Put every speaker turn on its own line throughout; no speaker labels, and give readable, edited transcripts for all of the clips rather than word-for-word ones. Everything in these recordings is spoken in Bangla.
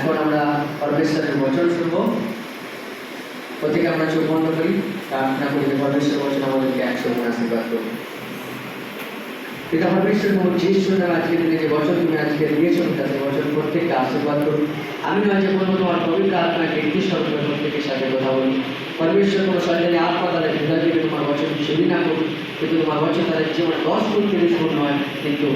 এখন আমরা পরমেশ্বরের বচন শুনবো। প্রত্যেকে আমরা চোখ বন্ধ করি, প্রার্থনা করি যে পরমেশ্বরের বচন আমাদেরকে একসঙ্গে আশীর্বাদ করুন। পিতা পরমেশ্বর প্রভু যিশু নামে আজকে দিনে যে বচন তুমি আজকে দিয়েছো, তাদের বচন প্রত্যেককে আশীর্বাদ করুন। আমি নয় যে বলবো, তোমার পবিত্র আত্মাকে একটি শব্দ প্রত্যেকের সাথে কথা বলুন। পরমেশ্বর কোনো শয়তানি আত্মা তাদের হৃদয় থেকে তোমার বচন চুরি না করুন, কিন্তু তোমার বচন তাদের জীবনে 10 গুণ 30 গুণ নয়, কিন্তু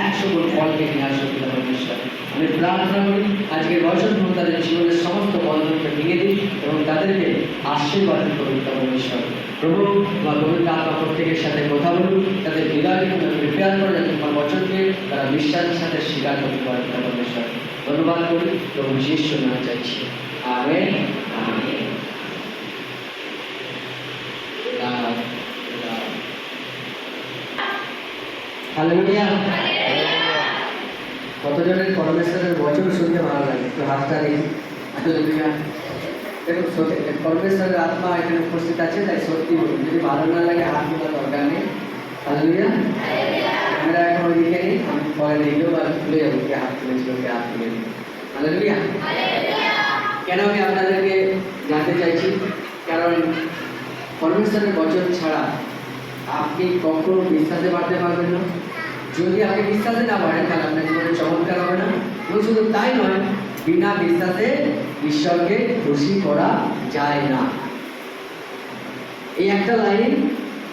100 গুণ ফলকে নিয়ে আসো পিতা পরমেশ্বর। আমি প্রার্থনা করি আজকের বচন প্রভু তাদের জীবনের সমস্ত বন্ধনকে ভেঙে দিন এবং তাদেরকে আশীর্বাদ করুন পিতা পরমেশ্বর। প্রভু তোমার পবিত্র আত্মা প্রত্যেকের সাথে কথা বলুন, তাদের হৃদয়কে তুমি প্রিপেয়ার করে যাতে তোমার বচনকে তারা বিশ্বাসের সাথে স্বীকার করতে পারে পিতা পরমেশ্বর। ধন্যবাদ করি প্রভু যিশু নামে চাইছি, আমেন আমেন। হালেলুয়া। কতজনের পরমেশ্বরের বচন শুনতে ভালো লাগে? একটু হাতটা দেখি। হালেলুয়া। দেখুন, পরমেশ্বরের আত্মা এখানে উপস্থিত আছে, তাই সত্যি বলুন। যদি ভালো না লাগে হাত তোলার দরকার নেই। হালেলুয়া। আমরা এখন ওইদিকে নেই, আমি পরে দেখলেও বা খুলে যাবো কে হাত তুলেছিল, কে হাত তুলে। হালেলুয়া। কেন আমি আপনাদেরকে জানতে চাইছি? কারণ পরমেশ্বরের বচন ছাড়া আপনি কখনো বিশ্বাসে বাড়তে পারবেন না। যদি আপনি বিশ্বাসে না বাড়েন তাহলে আপনার জীবনে চমৎকার হবে না। এবং শুধু তাই নয়, বিনা বিশ্বাসে ঈশ্বরকে খুশি করা যায় না। এই একটা লাইন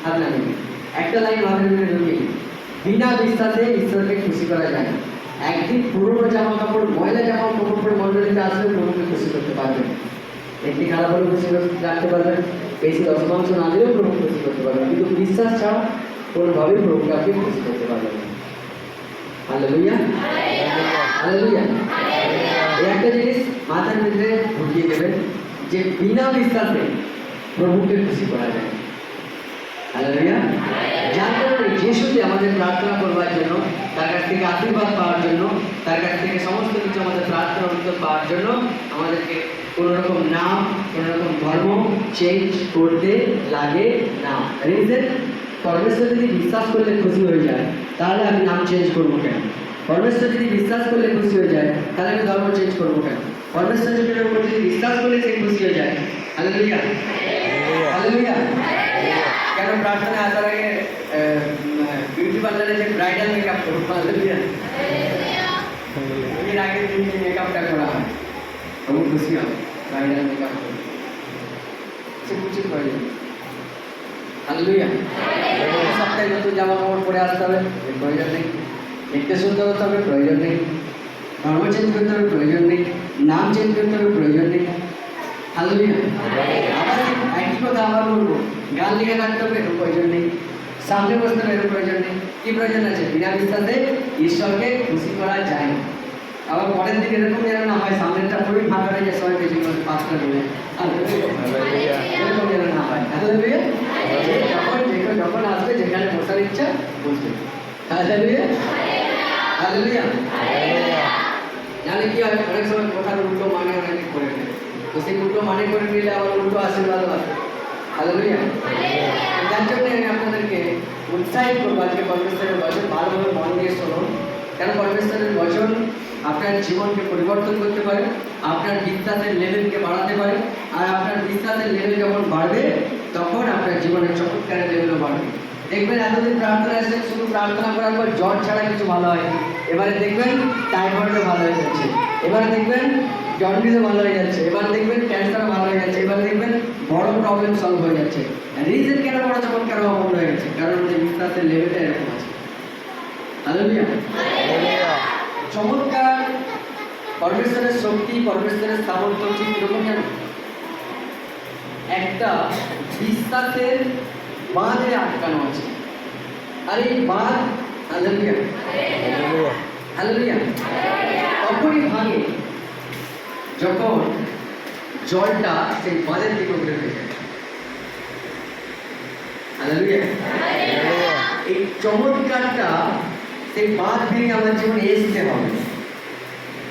আপনার একটা লাইন আমাদের মনে ঢুকিয়ে, বিনা বিশ্বাসে ঈশ্বরকে খুশি করা যায় না। একদিন পুরোনো জামা কাপড়, ময়লা জামা কাপড় পরে মন্ডলীতে আসলে প্রভুকে খুশি করতে পারবেন। একটি খারাপ হলে খুশি রাখতে পারবেন, বেশি দশমাংশ না দিলেও প্রভু খুশি করতে পারবেন, কিন্তু বিশ্বাস ছাড়া কোনোভাবেই প্রভুকে আপনি খুশি করতে পারবেন না। Hallelujah hallelujah. এই একটা জিনিস মাথার মধ্যে ঢুকিয়ে দেবেন যে বিনা বিশ্বাসে প্রভুকে খুশি করা যায়। হালেলুয়া। যার কারণে যিশুতে আমাদের প্রার্থনা করবার জন্য, তার কাছ থেকে আশীর্বাদ পাওয়ার জন্য, তার কাছ থেকে সমস্ত কিছু আমাদের প্রার্থনার উত্তর পাওয়ার জন্য আমাদেরকে কোনো রকম নাম, কোনো রকম ধর্ম চেঞ্জ করতে লাগে না। রিজন, পরমেশ্বর যদি বিশ্বাস করলে খুশি হয়ে যায় তাহলে আমি নাম চেঞ্জ করবো কেন? পরমেশ্বর যদি বিশ্বাস করলে খুশি হয়ে যায় তাহলে আমি ধর্ম চেঞ্জ করবো কেন? পরমেশ্বর যদি বিশ্বাস করলে সে খুশি হয়ে যায়। Hallelujah hallelujah. কেন প্রার্থনা আসার আগে বিউটি পার্লারে যে ব্রাইডাল মেকআপ করবো? হালেলুয়া। এর আগে দিন মেকআপটা করা হয়, প্রভু খুশি হবে। ব্রাইডাল মেকআপ করবো, সে কিছু প্রয়োজন। হালেলুয়া। সপ্তাহে নতুন জামা কাপড় পরে আসতে হবে, প্রয়োজন নেই। দেখতে সুন্দর হতে হবে, প্রয়োজন নেই। ধর্ম চেঞ্জ করতে হবে, প্রয়োজন নেই। নাম চেঞ্জ করতে হবে, প্রয়োজন নেই। হালেলুয়া। আবার একই কথা আবার বলবো, গান লিখে রাখতে হবে, এর প্রয়োজন নেই। সামনে বসতে হবে, এর প্রয়োজন নেই। কি প্রয়োজন আছে? বিনা বিশ্বাসে ঈশ্বরকে খুশি করা যায় না। আবার পরের দিন এরকম যেন না হয় সামনেরটা পুরোই ফাঁকা হয়ে যায়, সবাই বেশি করে পাঁচটা দিলে এরকম যেন না হয়। হালেলুয়া। যখন আসবে যেখানে বসার ইচ্ছা বসবে। Hallelujah hallelujah. জানে কি হয়, অনেক সময় কথার উল্টো মানে অনেকে করে নেয়, তো সেই উল্টো মানে করে নিলে আবার উল্টো আশীর্বাদ আসবে। হালেলুয়া। যার জন্য আমি আপনাদেরকে উৎসাহিত করবো আজকে পরমেশ্বরের বচন ভালোভাবে মন দিয়ে শুনুন। কেন পরমেশ্বরের বচন আপনার জীবনকে পরিবর্তন করতে পারে, আপনার বিশ্বাসের লেভেলকে বাড়াতে পারে। আর আপনার বিশ্বাসের লেভেল যখন বাড়বে তখন আপনার জীবনের চমৎকারের লেভেলও বাড়বে। দেখবেন এতদিন প্রার্থনা এসে শুধু প্রার্থনা করার পর জ্বর ছাড়া কিছু ভালো হয়, এবারে দেখবেন টাইফয়েডও ভালো হয়ে যাচ্ছে, এবারে দেখবেন জন্ডিসও ভালো হয়ে যাচ্ছে, এবার দেখবেন ক্যান্সারও ভালো হয়ে যাচ্ছে, এবার দেখবেন বড় প্রবলেম সলভ হয়ে যাচ্ছে। রিজন কেন বড় চমৎকার হওয়া বন্ধ হয়ে গেছে? কারণ ওদের বিশ্বাসের লেভেলটা এরকম আছে। হালেলুয়া। চমৎকার পরমেশ্বরের শক্তি, পরমেশ্বরের সামর্থ্য ঠিক এরকম যেন একটা বিশ্বাসের বাঁধে আটকানো আছে। আর এই বাঁধ, হালেলুয়া হালেলুয়া, তখনই ভাঙে যখন জলটা সেই বাঁধের দিকে উঠে যায়। হালেলুয়া। এই চমৎকারটা সেই বাঁধ ভেঙে আমার জীবনে আসতে হবে।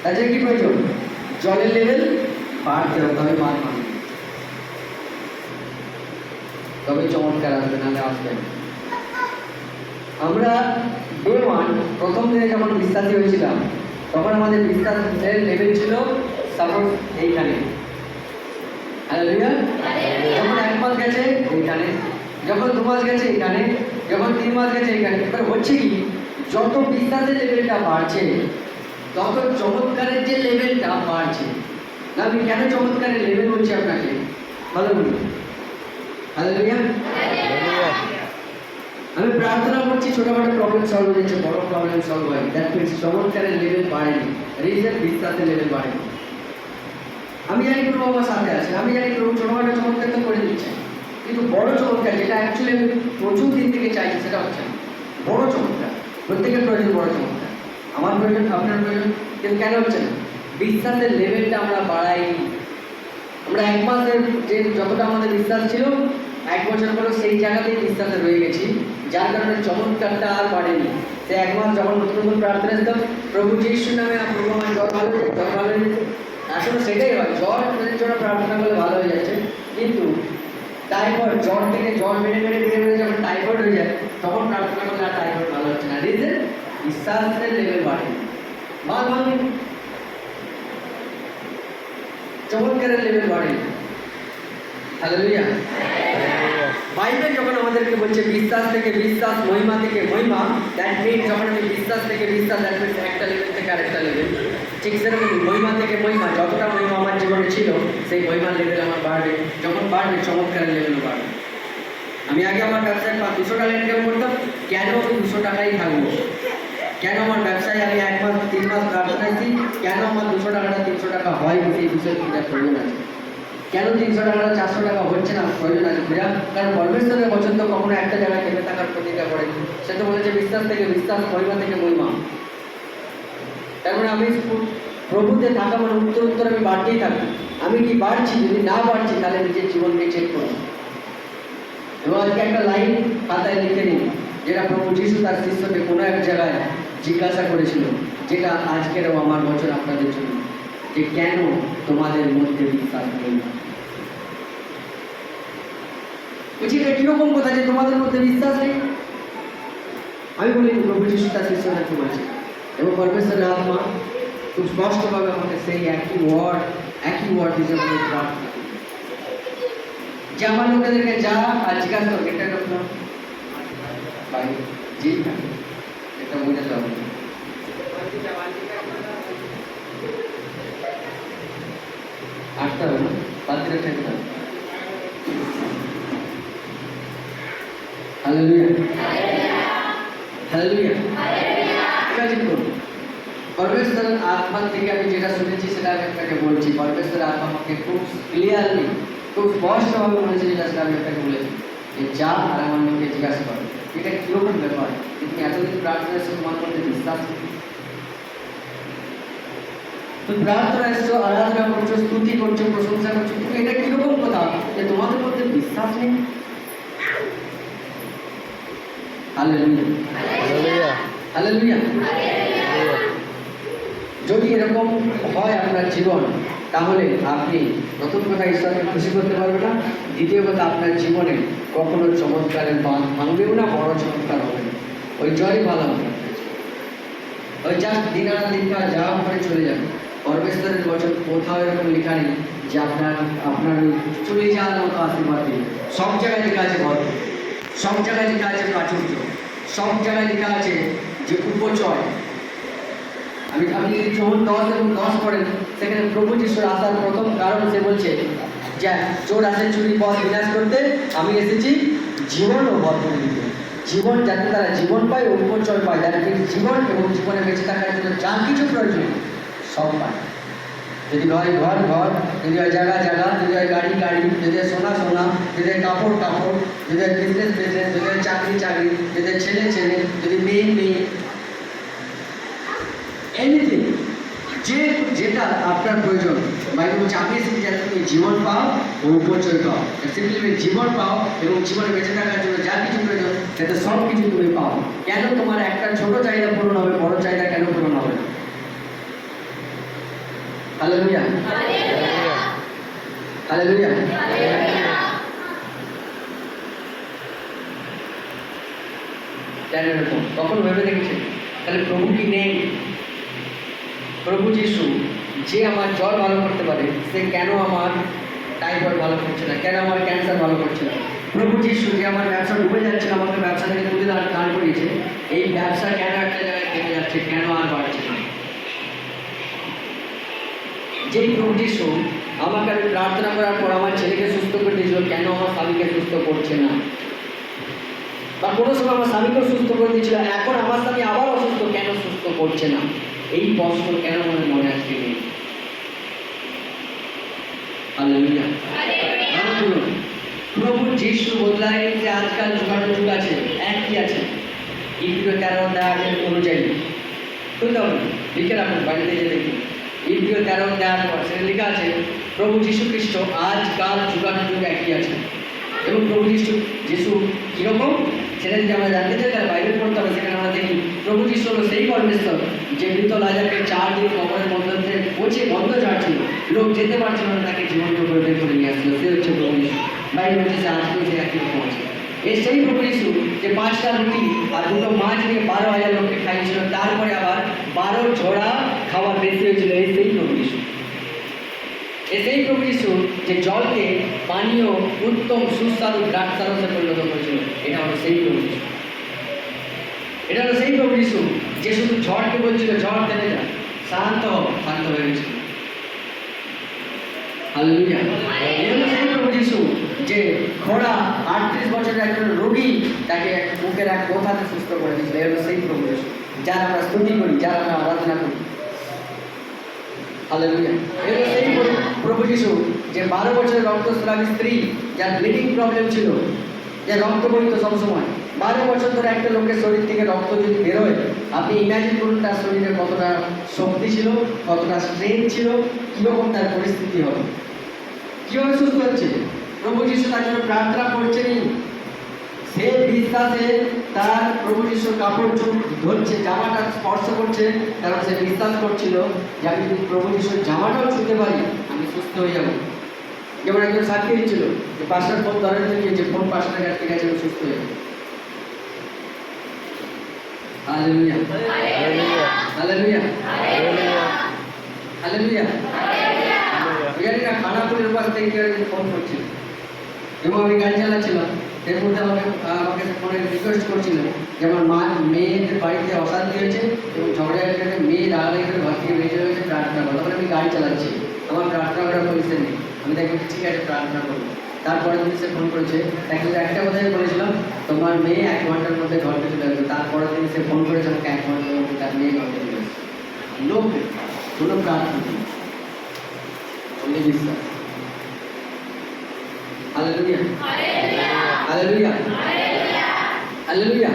তাছাড়া কি প্রয়োজন? জলের লেভেল বাড়তে হবে, তবে বাঁধ ভাঙবে, তবে চমৎকার আসবে, নাহলে আসবে। আমরা প্রথম দিনে যখন বিশ্বাসী হয়েছিলাম তখন আমাদের বিশ্বাসের লেভেল ছিল সাপোজ এইখানে, হালেলুয়া। যখন 1 মাস গেছে এইখানে, যখন 2 মাস গেছে এইখানে, যখন 3 মাস গেছে এইখানে। এবার হচ্ছে কি, যত বিশ্বাসের লেভেলটা বাড়ছে তত চমৎকারের যে লেভেলটা বাড়ছে। না, আমি কেন চমৎকারের লেভেল বলছি আপনাকে, ভালো বলুন, হালেলুয়া। আমি প্রার্থনা করছি ছোটখাটো প্রবলেম সলভ হয়ে যাচ্ছে, বড় প্রবলেম সলভ হয়। দ্যাট মিনস চমৎকারের লেভেল বাড়েনি, রিজন বিশ্বাসের লেভেল বাড়েনি। আমি জানি প্রভু আমার সাথে আছে, আমি জানি প্রভু ছোটখাটো চমৎকার তো করে দিচ্ছে, কিন্তু বড় চমৎকার যেটা অ্যাকচুয়ালি আমি প্রচুর দিন থেকে চাইছি সেটা হচ্ছে না। বড় চমৎকার, প্রত্যেকের প্রয়োজন বড় চমৎকার, আমার প্রয়োজন, আপনার প্রয়োজন, কিন্তু কেন হচ্ছে না? বিশ্বাসের লেভেলটা আমরা বাড়াইনি। আমরা 1 মাসের যে যতটা আমাদের বিশ্বাস ছিল, 1 বছর পরেও সেই জায়গাতেই বিশ্বাসে রয়ে গেছি, যার কারণে চমৎকারটা আর বাড়েনি। সে 1 মাস যখন নতুন নতুন প্রার্থনা দিতাম, প্রভু যিশুর নামে প্রভু আমার জ্বর ভালো হয়ে যেত, জ্বর ভালো হয়ে যেত। আসলে সেটাই হয়, জ্বর জন্য প্রার্থনা করলে ভালো হয়ে যাচ্ছে, কিন্তু টাইফয়েড, জ্বর থেকে জ্বর বেড়ে বেড়ে বেড়ে বেড়ে যখন টাইফয়েড হয়ে যায়, তখন প্রার্থনা করলে আর টাইফয়েড ভালো হচ্ছে না। রিজন বিশ্বাসের লেভেল বাড়েনি, চমৎকারের লেভেল বাড়েনি। হালেলুয়া। বাইবেল যখন আমাদেরকে বলছে বিশ্বাস থেকে বিশ্বাস, মহিমা থেকে মহিমা, দ্যাট মিনস যখন আমি বিশ্বাস থেকে বিশ্বাস, দ্যাট মিনস একটা লেভেল থেকে আরেকটা লেভেল, ঠিক সেরকম মহিমা থেকে মহিমা, যতটা মহিমা আমার জীবনে ছিল সেই মহিমার লেভেল আমার বাড়বে। যখন বাড়বে চমৎকারের লেভেল বাড়বে। আমি আগে আমার ব্যবসায় 200 টাকা ইনকাম করতাম, কেন আমি 200 টাকাই থাকবো? কেন আমার ব্যবসায় আমি 1 মাস 3 মাস প্রার্থনাছি, কেন আমার 200 টাকাটা 300 টাকা হয়, সেই বিষয়ে চিন্তার প্রয়োজন আছে। কেন 300 টাকাটা 400 টাকা হচ্ছে না, প্রয়োজন আছে বুঝা। কারণ পরমেশ্বরের বচন তো কখনো একটা জায়গায় থেমে থাকার প্রতিজ্ঞা করে। সে তো বলেছে বিশ্বাস থেকে বিশ্বাস, মহিমা থেকে মহিমা। তার মানে আমি প্রভুতে থাকা মানে উত্তর উত্তর আমি বাড়তেই থাকি। আমি কি বাড়ছি? যদি না বাড়ছি তাহলে নিজের জীবনকে চেক করুন। এবং আজকে একটা লাইন খাতায় লিখে নিন, যেটা প্রভু যিশু তার শিষ্যকে কোনো এক জায়গায় জিজ্ঞাসা করেছিল, যেটা আজকেরও আমার বচন আপনাদের জন্য, যে কেন তোমাদের মধ্যে বিশ্বাস নেই। বলছি এটা কিরকম কথা যে তোমাদের মধ্যে বিশ্বাস নেই? আমি বলি প্রভু যিশু তার শিষ্যদেরকে বলছে, এবং পরমেশ্বরের আত্মা খুব স্পষ্টভাবে আমাকে সেই একই ওয়ার্ড হিসেবে প্রার্থনা, যে আমার লোকেদেরকে যা আর জিজ্ঞাসা করবে, এটা করতাম ভাই জি এটা বোঝাতে হবে। আসতে হবে না, বাতিটা ঠেকে যাবে। Hallelujah, hallelujah. ইমাজিন করুন, পরমেশ্বরের আত্মা থেকে আমি যেটা শুনেছি সেটা আমি আপনাকে বলছি। পরমেশ্বরের আত্মা আমাকে খুব ক্লিয়ারলি, খুব স্পষ্টভাবে বলেছে, যেটা সেটা আমি আপনাকে বলেছি, যে যা আর আমার লোককে জিজ্ঞাসা করো। এটা কিরকম ব্যাপার? তুমি এতদিন প্রার্থনা এসে তোমার মধ্যে বিশ্বাস নেই, তুমি প্রার্থনা এসছো, আরাধনা করছো, স্তুতি করছো, প্রশংসা করছো, কিন্তু এটা কিরকম কথা যে তোমাদের মধ্যে বিশ্বাস নেই? Hallelujah, hallelujah. যদি এরকম হয় আপনার জীবন, তাহলে আপনি নতুন কথা ঈশ্বরকে খুশি করতে পারবেন না। দ্বিতীয় কথা, আপনার জীবনে কখনো চমৎকারের বাঁধ ভাঙবেও না, বড় চমৎকার হবে না। ওই জয়ই ভালো হবে, ওই জাস্ট দিন আনা দিন খাওয়া যাওয়া করে চলে যাবে। পরমেশ্বরের বচন কোথাও এরকম লেখা নেই যে আপনার চলে যাওয়ার মতো আশীর্বাদ দিন। সব জায়গায় লেখা আছে গর্ব, সব জায়গায় লেখা আছে প্রাচুর্য, সব জায়গায় লেখা আছে যে উপচয়। আপনি যদি যখন 10 এবং 10 পড়েন, সেখানে প্রভু যিশুর আসার প্রথম কারণ সে বলছে যে চোর আসে চুরি পথ বিনাশ করতে, আমি এসেছি জীবন ও বর্তমান দিতে। জীবন যাতে তারা জীবন পায় ও উপচয় পায়, যাতে জীবন এবং জীবনে বেঁচে থাকার জন্য যা কিছু প্রয়োজন সব পায়। যদি হয় ঘর ঘর, যদি হয় জায়গা জায়গা, যদি হয় গাড়ি গাড়ি, যদি হয় সোনা সোনা, যদি হয় কাপড় কাপড়, যদি হয় বিজনেস বিজনেস, যদি হয় চাকরি চাকরি, যদি হয় ছেলে ছেলে, যদি মেয়ে মেয়ে, এনিথিং, যেটা আপনার প্রয়োজন। বাইবেল বলছে আপনি এসেছি যাতে তুমি জীবন পাও ও উপচয় পাও। সিম্পলি জীবন পাও এবং জীবনে বেঁচে থাকার জন্য যা কিছু প্রয়োজন যাতে সব কিছু তুমি পাও। কেন তোমার একটা ছোট চাহিদা পূরণ হবে, বড় চাহিদা কেন পূরণ হবে না? Hallelujah, hallelujah. কেন এরকম কখন ভেবে দেখেছেন? তাহলে প্রভু কি নেই? প্রভু যিশু যে আমার জ্বর ভালো করতে পারে, সে কেন আমার টাইফয়েড ভালো করছে না, কেন আমার ক্যান্সার ভালো করছে না? প্রভু যিশু যে আমার ব্যবসা ডুবে যাচ্ছে, আমাকে ব্যবসা থেকে তুলে দাঁড় করিয়েছে, এই ব্যবসা কেন একটা জায়গায় থেমে যাচ্ছে, কেন আর বাড়ছে না? যেই প্রভু যিশু আমাকে আমি প্রার্থনা করার পর আমার ছেলেকে সুস্থ করে দিয়েছিল, কেন আমার স্বামীকে সুস্থ করছে না? বা কোনো সময় আমার স্বামীকেও সুস্থ করে দিয়েছিল, এখন আমার স্বামী আবার অসুস্থ, কেন সুস্থ করছে না? এই প্রশ্ন কেন আমার মনে আসছে নেই? হালেলুয়া। প্রভু যিশু বদলায় যে আজকাল যুগ আছে, একই আছে। ইব্রিয় 13 অনুযায়ী শুনতে হবে, লিখে রাখুন, বাড়িতে যে দেখুন ইব্রিয় 13 পর সেটা লেখা আছে, প্রভু যিশু খ্রিস্ট আজকাল যুগ একই আছে। এবং প্রভু যিশু কীরকম সেটা যদি আমরা জানতে চাই, তাহলে বাইবেল পড়তে হবে। সেখানে আমরা দেখি প্রভু যিশু হলো সেই পরমেশ্বর যে মৃত লাজারকে 4 দিন কবরের মধ্যে থেকে পচে বন্ধ ঝাড়ছিল, লোক যেতে পারছিল না, তাকে জীবন্ত করে বের করে নিয়ে আসছিল। সে হচ্ছে প্রভু যিশু। বাইবেল হচ্ছে আজকেও সে একই রকম আছে। এই সেই প্রভু যিশু যে 5টা রুটি আর 2টো মাছ নিয়ে 12,000 লোককে খাইয়েছিল, তারপরে আবার 12 ঝোড়া খাবার বেশি হয়েছিল। এই সেই প্রভু যিশু। সেই প্রভু যিশু যে জলকে পানীয় উত্তম সুস্বাদু দ্রাক্ষারসে পরিণত করেছিল, এটা হলো সেই প্রভু যিশু। এটা হলো সেই প্রভু যিশু যে শুধু ঝড়কে বলছিল ঝড় থেমে যা, শান্ত হয়ে গেছিল। হালেলুয়া। এই হলো সেই প্রভু যিশু যে খোড়া 38 বছরের একজন রোগী, তাকে মুখের এক কথাতে সুস্থ করে দিয়েছিল। এই হলো সেই প্রভু যিশু যার আমরা স্তুতি করি, যার আমরা আরাধনা করি। হালেলুয়া। এই হলো সেই প্রভু যিশু যে 12 বছরের রক্তস্রাবী স্ত্রী, যার ব্লিডিং প্রবলেম ছিল, যে রক্ত বইতো সবসময়, 12 বছর ধরে একটা লোকের শরীর থেকে রক্ত যদি বেরোয়, আপনি ইম্যাজিন করুন তার শরীরে কতটা শক্তি ছিল, কতটা স্ট্রেংথ ছিল, কীরকম তার পরিস্থিতি হবে, কীভাবে সুস্থ হচ্ছে। প্রভু যিশু তার জন্য প্রার্থনা করছেনই, সে বিশ্বাসে তার প্রভু যিশুর কাপড় ধরছে, জামাটা স্পর্শ করছে, কারণ সে বিশ্বাস করছিল যে আমি যদি প্রভু যিশুর জামাটাও ছুঁতে পারি, আমি সুস্থ হয়ে যাব। যেমন একজন সাক্ষী দিচ্ছিল যে পাঁচটার ফোন ধরেন থেকে যে ফোন পাঁচটার কাছ থেকে গেছে, সুস্থ হয়ে যাবে। Hallelujah, hallelujah, hallelujah. জানি না খানাপুরের পাশ থেকে ফোন করছিল এবং আমি গাড়ি চালাচ্ছিলাম। এর মধ্যে আমাকে ফোনে রিকোয়েস্ট করছিল যে আমার মেয়েদের বাড়িতে অশান্তি হয়েছে এবং ঝগড়া করে মেয়ে দাঁড়ালে করে ঘর থেকে বেরিয়ে চলে গেছে, প্রার্থনা করো। তখন আমি গাড়ি চালাচ্ছি, আমার প্রার্থনা করার পরিস্থিতি নেই। আমি তাকে ঠিক আছে প্রার্থনা করবো। তারপরে দিন সে ফোন করেছে, তাকে একটা কথাই বলেছিলাম, তোমার মেয়ে 1 ঘন্টার মধ্যে ঘরকে চলে আসবে। তারপরের দিন সে ফোন করেছে আমাকে 1 ঘন্টার মধ্যে তার মেয়ে ঘরকে চলে আসবে। লোক কোনো প্রার্থনা বিশ্বাস। Hallelujah, hallelujah, hallelujah.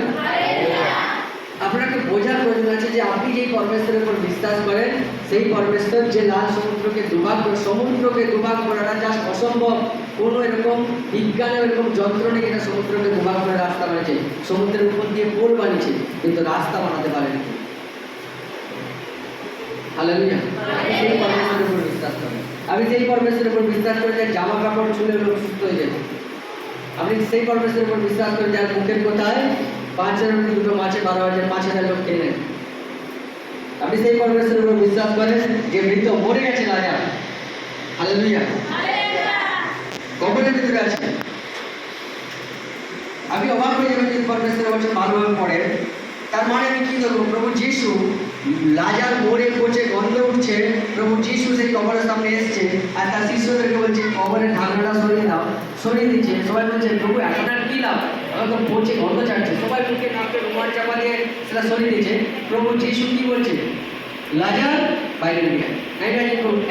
আপনাকে বোঝার প্রয়োজন আছে যে আপনি যেই পরমেশ্বরের উপর বিশ্বাস করেন, সেই পরমেশ্বর যে লাল সমুদ্রকে দুভাগ করাটা যা অসম্ভব, কোনো এরকম বিজ্ঞানে এরকম যন্ত্র নেই যেটা সমুদ্রকে দুভাগ করে রাস্তা বানিয়েছে। সমুদ্রের উপর দিয়ে পোল বানিয়েছে, কিন্তু রাস্তা বানাতে পারেনি। হালেলুয়া। সেই পরমেশ্বরের উপর বিশ্বাস করেন। আমি সেই পরমেশ্বরের উপর বিশ্বাস করি যে জামা কাপড় ছুলে লোক সুস্থ হয়ে যাবে। আপনি সেই পরমেশ্বরের উপর বিশ্বাস করেন যার মুখের কোথায় 5,000 রুটি 2টো মাছে 5,000 লোক খেয়ে নেন। আপনি সেই পরমেশ্বরের উপর বিশ্বাস করেন যে মৃত মরে গেছে লাজার। হালেলুয়া। কবরের ভিতরে আছে। আমি অবাক হয়ে যাবেন যদি পরমেশ্বরের বছর ভালোভাবে পড়েন। তার মানে আমি কি করবো? প্রভু যিশু লাজার মরে পচে গন্ধ উঠছে, প্রভু যিশু সেই কবরের সামনে এসছে আর তার শিষ্যদেরকে বলছে কবরের ঢাকনাটা সরিয়ে দাও, সরিয়ে দিচ্ছে। সবাই বলছে প্রভু এখন আর কি লাভ, আমার তো পচে গন্ধ ছাড়ছে। সবাই মুখে নামতে রুমাল চাপা দিয়ে সেটা সরিয়ে দিচ্ছে। প্রভু যিশু কি বলছে? লাজার বাইরে নিয়ে আয়।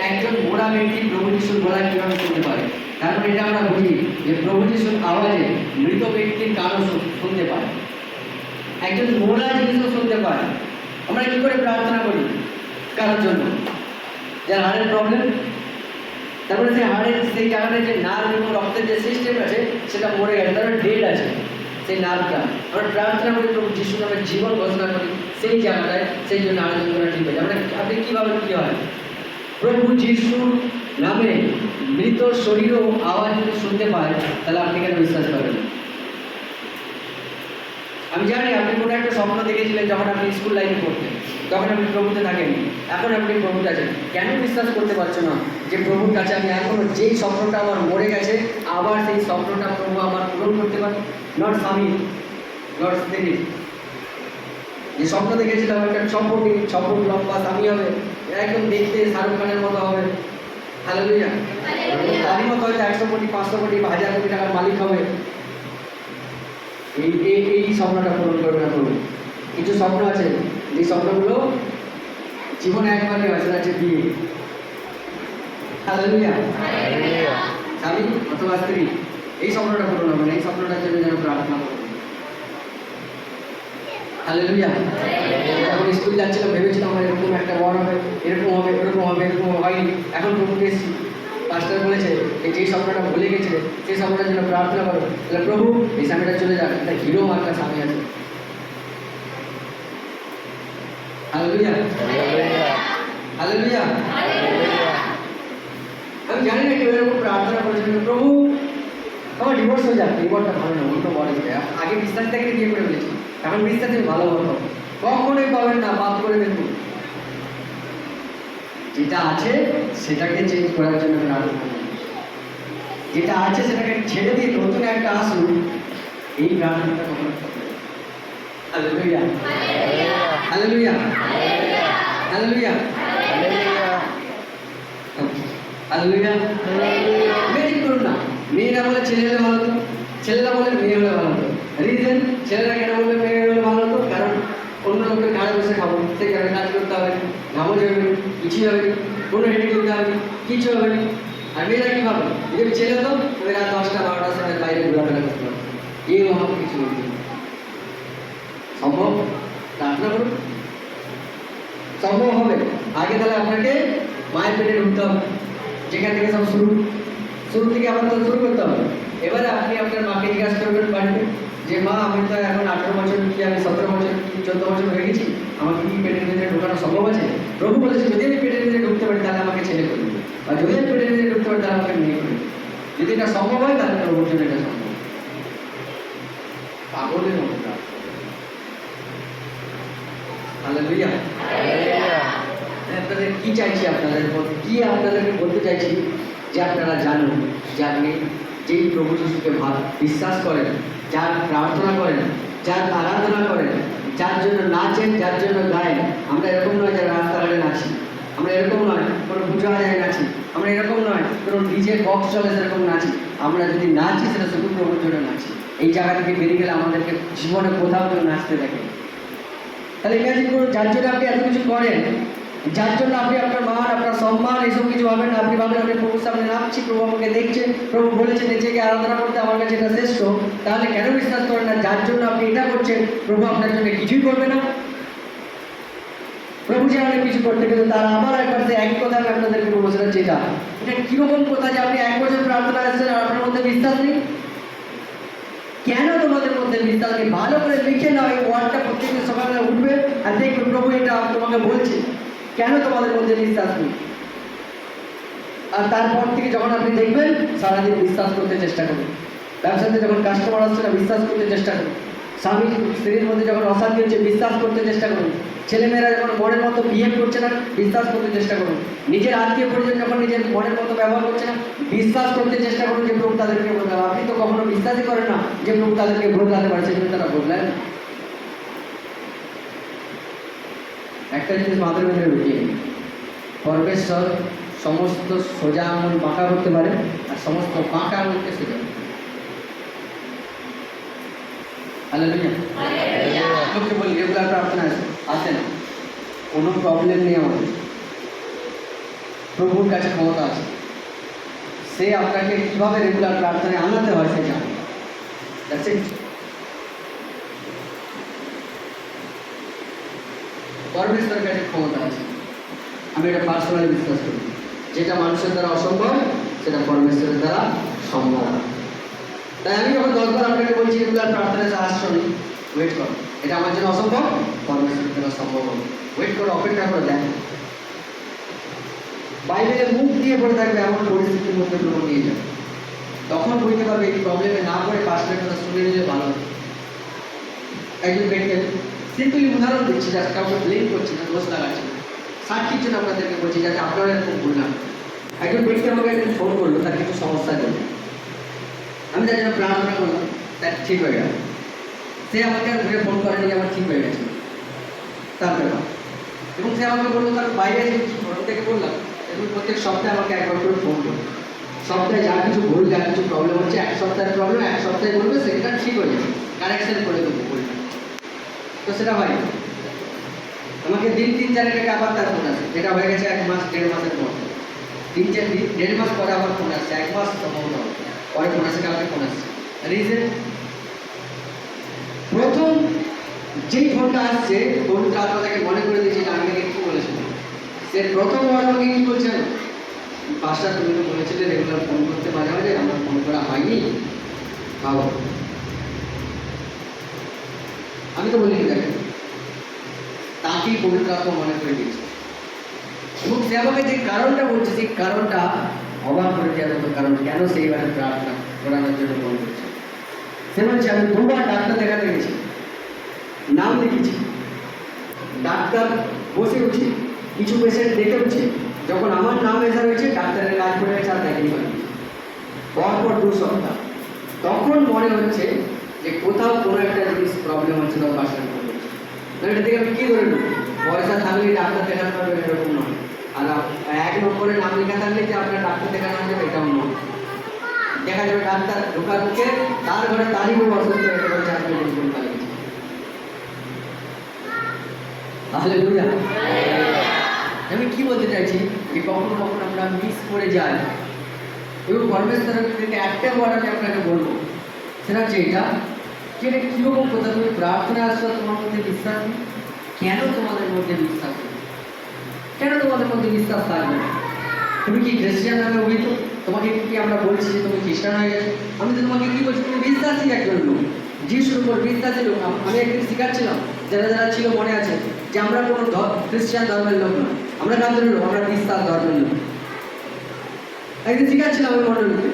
একজন মোড়া ব্যক্তি প্রভু যিশুর গলা কীভাবে শুনতে পারে? তারপরে এটা আমরা বুঝি যে প্রভু যিশুর আওয়াজে মৃত ব্যক্তির কারো শুনতে পায়, একজন মোড়া জিনিসও শুনতে পায়। আমরা কি করে প্রার্থনা করি কারোর জন্য যার হাড়ের প্রবলেম, তারপরে সেই হাড়ের সেই জায়গাটা যে নার্ভ এবং রক্তের যে সিস্টেম আছে সেটা মরে গেছে, তারপরে ডেড আছে সেই নার্ভটা। আমরা প্রার্থনা করি, প্রভু যিশু নামে জীবন ঘোষণা করি সেই জায়গাটায়, সেই জন্য হাড়ের যন্ত্রণা ঠিক হয়েছে। আমরা আপনি কীভাবে কী হয়? প্রভু যিশুর নামে মৃত শরীরও আওয়াজ যদি শুনতে পায়, তাহলে আপনি কেন বিশ্বাস করেন? আমি জানি আপনি কোনো একটা স্বপ্ন দেখেছিলেন যখন আপনি স্কুল লাইফে পড়তেন। তখন আপনি প্রভুতে থাকেন, এখন আপনি প্রভুতে আছেন। কেন বিশ্বাস করতে পারছো না যে প্রভুর কাছে আমি এখনো যেই স্বপ্নটা আমার মরে গেছে আবার সেই স্বপ্নটা প্রভু আমার পূরণ করতে পারে? নট স্বামী, নট স্ত্রী। যে স্বপ্ন দেখেছিলাম একটা স্বপ্ন লম্বা স্বামী হবে, একদম দেখতে শাহরুখ খানের মতো হবে, হালেলুয়া, তারই মতো হয়তো 100 কোটি 500 কোটি বা 1000 কোটি টাকার মালিক হবে, এই স্বপ্নটা পূরণ করবে না প্রভু। কিছু স্বপ্ন আছে যে স্বপ্নগুলো জীবনে একবারই হয়, সেটা হচ্ছে বিয়ে। হালেলুয়া, স্বামী অথবা স্ত্রী, এই স্বপ্নটা পূরণ হবে না। এই স্বপ্নটার জন্য যেন প্রার্থনা করবো। হালেলুয়া। যখন স্কুল যাচ্ছিলাম ভেবেছিলাম আমার এরকম একটা বড় হবে, এরকম হবে, এরকম হবে, এরকম হয়নি। এখন প্রভুকে এসেছি, পাস্টার বলেছে যে স্বপ্নটা ভুলে গেছে সেই স্বপ্নটার জন্য প্রার্থনা করো। তাহলে প্রভু এই স্বামীটা চলে যাক, একটা হিরো মার্কা স্বামী আছে। Hallelujah, hallelujah. আমি জানি না কেউ এরকম প্রার্থনা করেছেন, প্রভু আমার ডিভোর্স হয়ে যাক, এই বরটা ভালো না, অন্য বর এসে। আগে বিশ্বাস থেকে বিয়ে করে ফেলেছি, এখন বিশ্বাস থেকে ভালো হতো, কখনোই পাবেন না, বাদ করে দেখুন। যেটা আছে সেটাকে চেঞ্জ করার জন্য প্রার্থনা করুন। যেটা আছে সেটাকে ছেড়ে দিয়ে নতুন একটা আসুন, এই প্রার্থনাটা কখনো করবেন। Hallelujah, hallelujah, hallelujah, hallelujah. মেয়ে করুন না, মেয়েরা বলে ছেলে হলে ভালো হতো, ছেলেরা বলে মেয়ে হলে ভালো হতো। রিজন, ছেলেরা কেন বলবে মেয়ে হলে ভালো হতো? কারণ অন্য লোকের ঘাড়ে বসে খাবো, সেই কারণে কাজ করতে হবে, ঘামও যাবে, কিছুই হবে, কোনো হেঁটে করতে হবে, কিছু হবে না। আর মেয়েরা কী ভাবে, যদি ছেলে তো ওই রাত 10টা 12টার সময় বাইরে ঘোরাফেরা করতে পারবে, এই অভাব কিছু বলতে সম্ভব? প্রার্থনা করুন, সম্ভব হবে। আগে তাহলে আপনাকে মায়ের পেটে ঢুকতে হবে, যেখান থেকে সব শুরু থেকে আবার তো শুরু করতে হবে। এবারে আপনি আপনার মাকে জিজ্ঞাসা করবেন বাড়িতে যে মা আমি তো এখন 18 বছর কি আমি 17 বছর কি 14 বছর হয়ে গেছি, আমাকে কি পেটের ভিতরে ঢোকানো সম্ভব আছে? প্রভু বলেছে যদি আমি পেটের ভিতরে ঢুকতে পারি তাহলে আমাকে ছেলে করে দেবে, আর যদি আমি পেটের ভিতরে ঢুকতে পারি তাহলে আমাকে মেয়ে করে দেবে। যদি এটা সম্ভব হয় তাহলে প্রভুর জন্য এটা সম্ভব। পাগলের মতো হালেলুয়া। আপনাদের কি চাইছি, আপনাদেরকে বলতে চাইছি যে আপনারা জানুন যে আপনি যেই প্রভু যিশুকে বিশ্বাস করেন, যার প্রার্থনা করেন, যার আরাধনা করেন, যার জন্য নাচেন, যার জন্য গায়েন। আমরা এরকম নয় যারা রাস্তাঘাটে নাচি, আমরা এরকম নয় কোনো পুজো আজায় নাচি, আমরা এরকম নয় কোনো ডিজে বক্স চলে সেরকম নাচি। আমরা যদি নাচি সেটা শুধু প্রভুর জন্য নাচি। এই জায়গা থেকে বেরিয়ে গেলে আমাদেরকে জীবনে কোথাও কেউ নাচতে দেখে। তাহলে ইমাজিন করুন, যার জন্য আপনি এত কিছু করেন, যার জন্য আপনি আপনার মান, আপনার সম্মান এইসব কিছু ভাবেন না। আপনি ভাবেন আমি প্রভুর সামনে নামছি, প্রভু আমাকে দেখছেন, প্রভু বলেছেন নিজেকে আরাধনা করতে আমার কাছে এটা শ্রেষ্ঠ। তাহলে কেন বিশ্বাস করেন না যার জন্য আপনি এটা করছেন প্রভু আপনার জন্য কিছুই করবে না? প্রভু যে অনেক কিছু করতে গেলে তার আবার একবার সে একই কথা আমি আপনাদেরকে বলবো, সেটা যেটা এটা কিরকম কথা যে আপনি 1 বছর প্রার্থনা আসছেন আর আপনার মধ্যে বিশ্বাস নেই। কেন তোমাদের মধ্যে বিশ্বাস নেই? ভালো করে লিখে নাও, এই ওয়ার্ডটা প্রত্যেকদিন সকালে উঠবে আর দেখবে প্রভু এটা তোমাকে বলছে, কেন তোমাদের মধ্যে বিশ্বাস নেই। আর তারপর থেকে যখন আপনি দেখবেন সারাদিন বিশ্বাস করতে চেষ্টা করুন। ব্যবসাতে যখন কাস্টমার আসছে না, বিশ্বাস করতে চেষ্টা করুন। স্বামী স্ত্রীর মধ্যে যখন অশান্তি হচ্ছে বিশ্বাস করতে চেষ্টা করুন। ছেলেমেয়েরা যখন মনের মতো বিহেভ করছে না, বিশ্বাস করতে চেষ্টা করুন। নিজের আত্মীয় পরিজন যখন নিজের মনের মতো ব্যবহার করছে না, বিশ্বাস করতে চেষ্টা করুন যে প্রভু তাদেরকে বদলাবে। আপনি তো কখনো বিশ্বাসই করেন না যে প্রভু তাদেরকে বদলাতে পারে, সেজন্য তারা বদলায় না। একটা জিনিস মাথার ভিতরে ঢুকিয়ে, পরমেশ্বর সমস্ত সোজা আঙুল বাঁকা করতে পারে আর সমস্ত বাঁকা আঙুলকে সোজা। হালেলুয়া। লোককে বলি রেগুলার প্রার্থনা আসে না, কোনো প্রবলেম নেই আমাদের, প্রভুর কাছে ক্ষমতা আছে। সে আপনাকে কীভাবে রেগুলার প্রার্থনায় আনাতে হয় সে জানে। পরমেশ্বরের কাছে ক্ষমতা আছে, আমি এটা পার্সোনালি বিশ্বাস করি। যেটা মানুষের দ্বারা অসম্ভব সেটা পরমেশ্বরের দ্বারা সম্ভব। তাই আমি যখন 10 বার আপনাকে বলছি রেগুলার প্রার্থনায় আসছো নি, ওয়েট করো, এটা আমার জন্য অসম্ভব, পরমেশ্বরের জন্য সম্ভব হবে। ওয়েট করো, অপেক্ষা করে দেখো। বাইবেলে মুখ দিয়ে পড়ে থাকবে এমন পরিস্থিতির মধ্যে প্রভু নিয়ে যাবে, তখন বুঝতে পারবে এই প্রবলেমে না পড়ে পাস্টারের কথা শুনে নিলে ভালো। একজন ব্যক্তি সিম্পলি উদাহরণ দিচ্ছি, যাতে কাউকে ব্লেম করছি না, দোষ লাগাচ্ছি না, সাক্ষীর জন্য আপনাদেরকে বলছি যাতে আপনারা এরকম ভুল না। একজন ব্যক্তি আমাকে একদিন ফোন করলো, তার কিছু সমস্যার জন্য। আমি তার জন্য প্রার্থনা করলাম, তার ঠিক হয়ে গেল। সে আমাকে আর ঘুরে ফোন করেনি যে আমার ঠিক হয়ে গেছে, তার ব্যাপার। এবং সে আমাকে বললো তার বাইরে যে কিছু ঘর থেকে বললাম, এবং প্রত্যেক সপ্তাহে আমাকে একবার করে ফোন করলো। সপ্তাহে যা কিছু ভুল, যা কিছু প্রবলেম হচ্ছে, এক সপ্তাহের প্রবলেম এক সপ্তাহে বলবে, সেটা ঠিক হয়ে যাবে, কারেকশন করে দেবো ভুলটা। তো সেটা হয় আমাকে দিন 3-4 থেকে আবার তার ফোন আসে, যেটা হয়ে গেছে 1 মাস 1.5 মাসের পর। 3-4 দিন 1.5 মাস পরে আবার ফোন আসছে, 1 মাস সম্ভবত পরে ফোন আসে, কালকে ফোন আসছে। রিজন, প্রথম যেই ফোনটা আসছে, ফোনটা আপনাদেরকে মনে করে দিয়েছি যে আমি তাকে কী বলেছিলাম। সে প্রথম বার আমাকে কী বলছেন, পাঁচটা তুমি তো বলেছিলে রেগুলার ফোন করতে মাঝে মাঝে, আমার ফোন করা হয়নি, ভাবো। আমি তো বলিনি, দেখেন তাকেই পবিত্র আত্মা মনে করে দিয়েছে। এবং সে আমাকে যে কারণটা বলছে, সেই কারণটা অবাক করে দেওয়ার মতো কারণ, কেন সেইভাবে প্রার্থনা করানোর জন্য ফোন করছে। সে বলছে আমি 2বার ডাক্তার দেখাতে গেছি, নাম লিখেছি, ডাক্তার বসে উঠি, কিছু পেশেন্ট দেখে উঠছে, যখন আমার নাম লেখা রয়েছে ডাক্তারের কাজ করে গেছে, আর দেখেনি পারি পরপর 2 সপ্তাহ। তখন মনে হচ্ছে যে কোথাও কোনো একটা জিনিস প্রবলেম হচ্ছে, তখন বাসার করছে। এটা থেকে আমি কী ধরে নেব, পয়সা থাকলেই ডাক্তার দেখাতে পারবেন এরকম নয়, আর 1 নম্বরে নাম লেখা থাকলে যে আপনার ডাক্তার দেখানো যাবে এটাও নয়। দেখা যাবে ডাক্তার ঢোকার মুখে তার ঘরে তারই বউ অসুস্থ হয়ে যাবে, 4 মিনিট ফোন কালে গেছে। তাহলে আমি কি বলতে চাইছি, যে কখনো কখনো আমরা মিস করে যাই। এবং পরমেশ্বরের থেকে একটা ওয়ার্ড আমি আপনাকে বলবো, সেটা হচ্ছে এটা, যে এটা কীরকম কথা, তুমি প্রার্থনা আসছো, তোমার মধ্যে বিশ্বাস নেই। কেন তোমাদের মধ্যে বিশ্বাস নেই? কেন তোমাদের মধ্যে বিশ্বাস থাকবে না? তুমি কি খ্রিস্টান নামে অভিহিত? তোমাকে কি আমরা বলছি যে তুমি খ্রিস্টান হয়ে গেছো? আমি তো তোমাকে কি বলছি, তুমি বিশ্বাসী একজন লোক, যিশুর উপর বিশ্বাসী লোক। আমি একদিন শিখাচ্ছিলাম, যারা যারা ছিল মনে আছে, যে আমরা কোনো খ্রিস্টান ধর্মের লোক না, আমরা কাদের লোক, আমরা বিশ্বাস ধর্মের লোক। একদিন শিখাচ্ছিলাম আমি মণ্ডলীতে,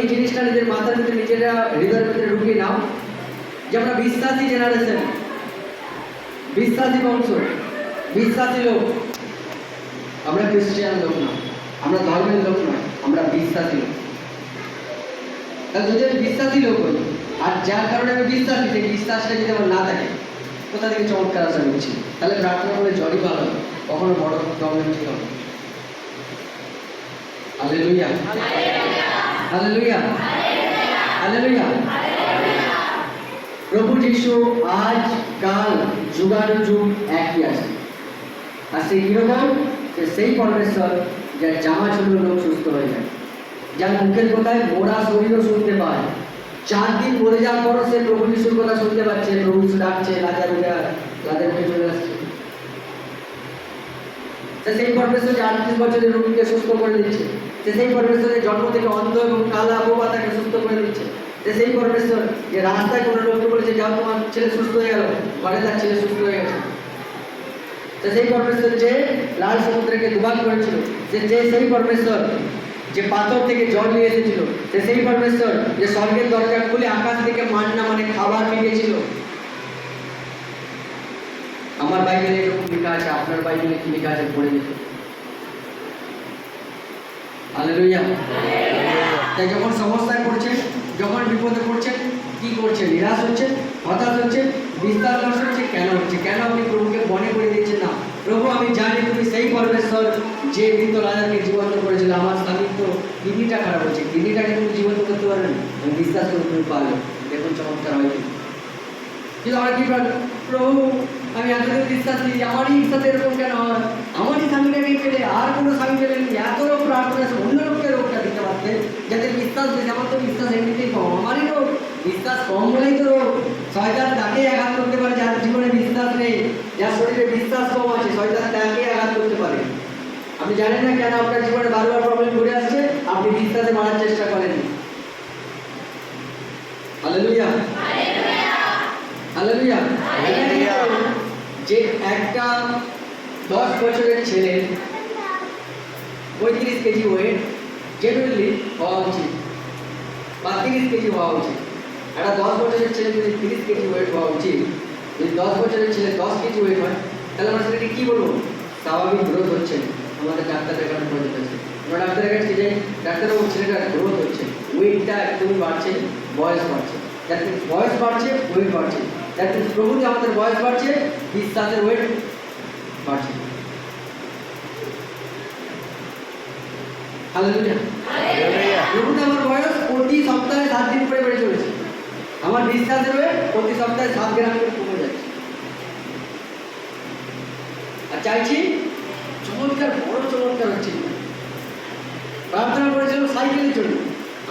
এই জিনিসটা নিজের মাথার ভিতরে, নিজেরা হৃদয়ের ভিতরে ঢুকিয়ে নাও, যে আমরা বিশ্বাসী জেনারেশন, বিশ্বাসী বংশ, বিশ্বাসী লোক। আমরা খ্রিস্টান লোক না, আমরা ধর্মের লোক নয়, আমরা বিশ্বাসী লোক। তাহলে যদি আমি বিশ্বাসী লোক হই, আর যার কারণে আমি বিশ্বাসী, সেই বিশ্বাসটা যদি আমার না থাকে, কোথা থেকে চমৎকার আশা করছি, তাহলে প্রার্থনা করে জলই ভালো, কখনো বড় প্রবলেম ছিল না। Hallelujah, hallelujah, hallelujah. প্রভু যিশু আজ কাল যুগানুযুগ একই আছে। আর সেই কিরকম, সেই পরমেশ্বর যার জামা ছিল লোক সুস্থ হয়ে যায়, যার মুখের কথায় মোড়া শরীরও শুনতে পায়। 4 দিন মরে যাওয়ার পরও সে প্রভু যিশুর কথা শুনতে পাচ্ছে, প্রভু যিশু ডাকছে, লাজার উঠে চলে আসছে। সেই পরমেশ্বর যে 38 বছরের রোগীকে সুস্থ করে দিচ্ছে, সেই পরমেশ্বরের জন্ম থেকে অন্ধ এবং কালা বোবা তাকে সুস্থ করে দিচ্ছে, সেই পরমেশ্বর যে রাস্তায় কোনো লোককে বলেছে যাও তোমার ছেলে সুস্থ হয়ে গেল, ঘরে তার ছেলে সুস্থ হয়ে গেছে। সেই পরমেশ্বর যে লাল সমুদ্রকে দুভাগ করেছিল, সেই পরমেশ্বর যে পাথর থেকে জল নিয়ে এসেছিল, সেই পরমেশ্বর যে স্বর্গের দরজা খুলে আকাশ থেকে মান্না মানে খাবার ফিরেছিল। আমার বাইবেলে এরকম লেখা আছে, আপনার বাইবেলে কি লেখা আছে পড়ে দিতে। হালেলুয়া। তাই যখন সমস্যায় পড়ছেন, যখন বিপদে পড়ছেন, কি করছেন? নিরাশ হচ্ছেন, হতাশ হচ্ছেন, বিশ্বাস নষ্ট হচ্ছে। কেন হচ্ছে? কেন আপনি প্রভুকে মনে করে দিচ্ছেন না? প্রভু আমি জানি তুমি সেই পরমেশ্বর যে মৃত লাজারকে জীবন্ত করেছিল। আমার স্বামীর তো কিডনিটা খারাপ হচ্ছে, কিডনিটাকে তুমি জীবন্ত করতে পারবেন, আমি বিশ্বাস করে তুমি পারবে। দেখুন চমৎকার হয় কিন্তু আমরা কি প্রভু আমি এতদিন বিশ্বাস দিই, আমারই সাথে এরকম কেন হয়? আমারই স্বামীটাকে পেলে আর কোনো স্বামী পেলেন, এত লোক প্রার্থনা অন্য লোককে রোগটা দিতে পারতেন, যাদের বিশ্বাস দিয়েছে। আমার তো বিশ্বাস এমনিতেই কম, আমারই রোগ, বিশ্বাস কম বলেই তো রোগ। শয়তান তাকেই আঘাত করতে পারে যার জীবনে বিশ্বাস নেই, যার শরীরে বিশ্বাস কম আছে, শয়তান তাকেই আঘাত করতে পারে। আপনি জানেন না কেন আপনার জীবনে বারবার প্রবলেম ঘুরে আসছে? আপনি বিশ্বাসে মারার চেষ্টা করেন। Hallelujah, hallelujah. যে একটা 10 বছরের ছেলে 35 কেজি ওয়েট জেনুইনলি হওয়া উচিত, বা 30 কেজি হওয়া উচিত। একটা 10 বছরের ছেলে যদি 30 কেজি ওয়েট হওয়া উচিত, যদি 10 বছরের ছেলে 10 কেজি ওয়েট হয়, তাহলে আমরা সেটাকে কী বলবো? স্বাভাবিক গ্রোথ হচ্ছে। আমাদের ডাক্তার দেখানোর প্রয়োজন আছে। আমরা ডাক্তারের কাছে যাই, ডাক্তারবাবু ছেলেটার গ্রোথ হচ্ছে, ওয়েটটা একদমই বাড়ছে, বয়স বাড়ছে। দ্যাট মিনস বয়স বাড়ছে, ওয়েট বাড়ছে। দ্যাট মিনস প্রভুতে আমাদের বয়স বাড়ছে, বিশ্বাসের ওয়েট বাড়ছে। হালেলুয়া। প্রভুতে আমার বয়স প্রতি সপ্তাহে 7 দিন করে বেড়ে চলেছে। আমার বিশ্বাসের ওয়েট প্রতি সপ্তাহে 7 গ্রাম করে কমে যাচ্ছে। আর চাইছি চমৎকার, বড় চমৎকার হচ্ছে। প্রার্থনা করেছিলাম সাইকেলের জন্য,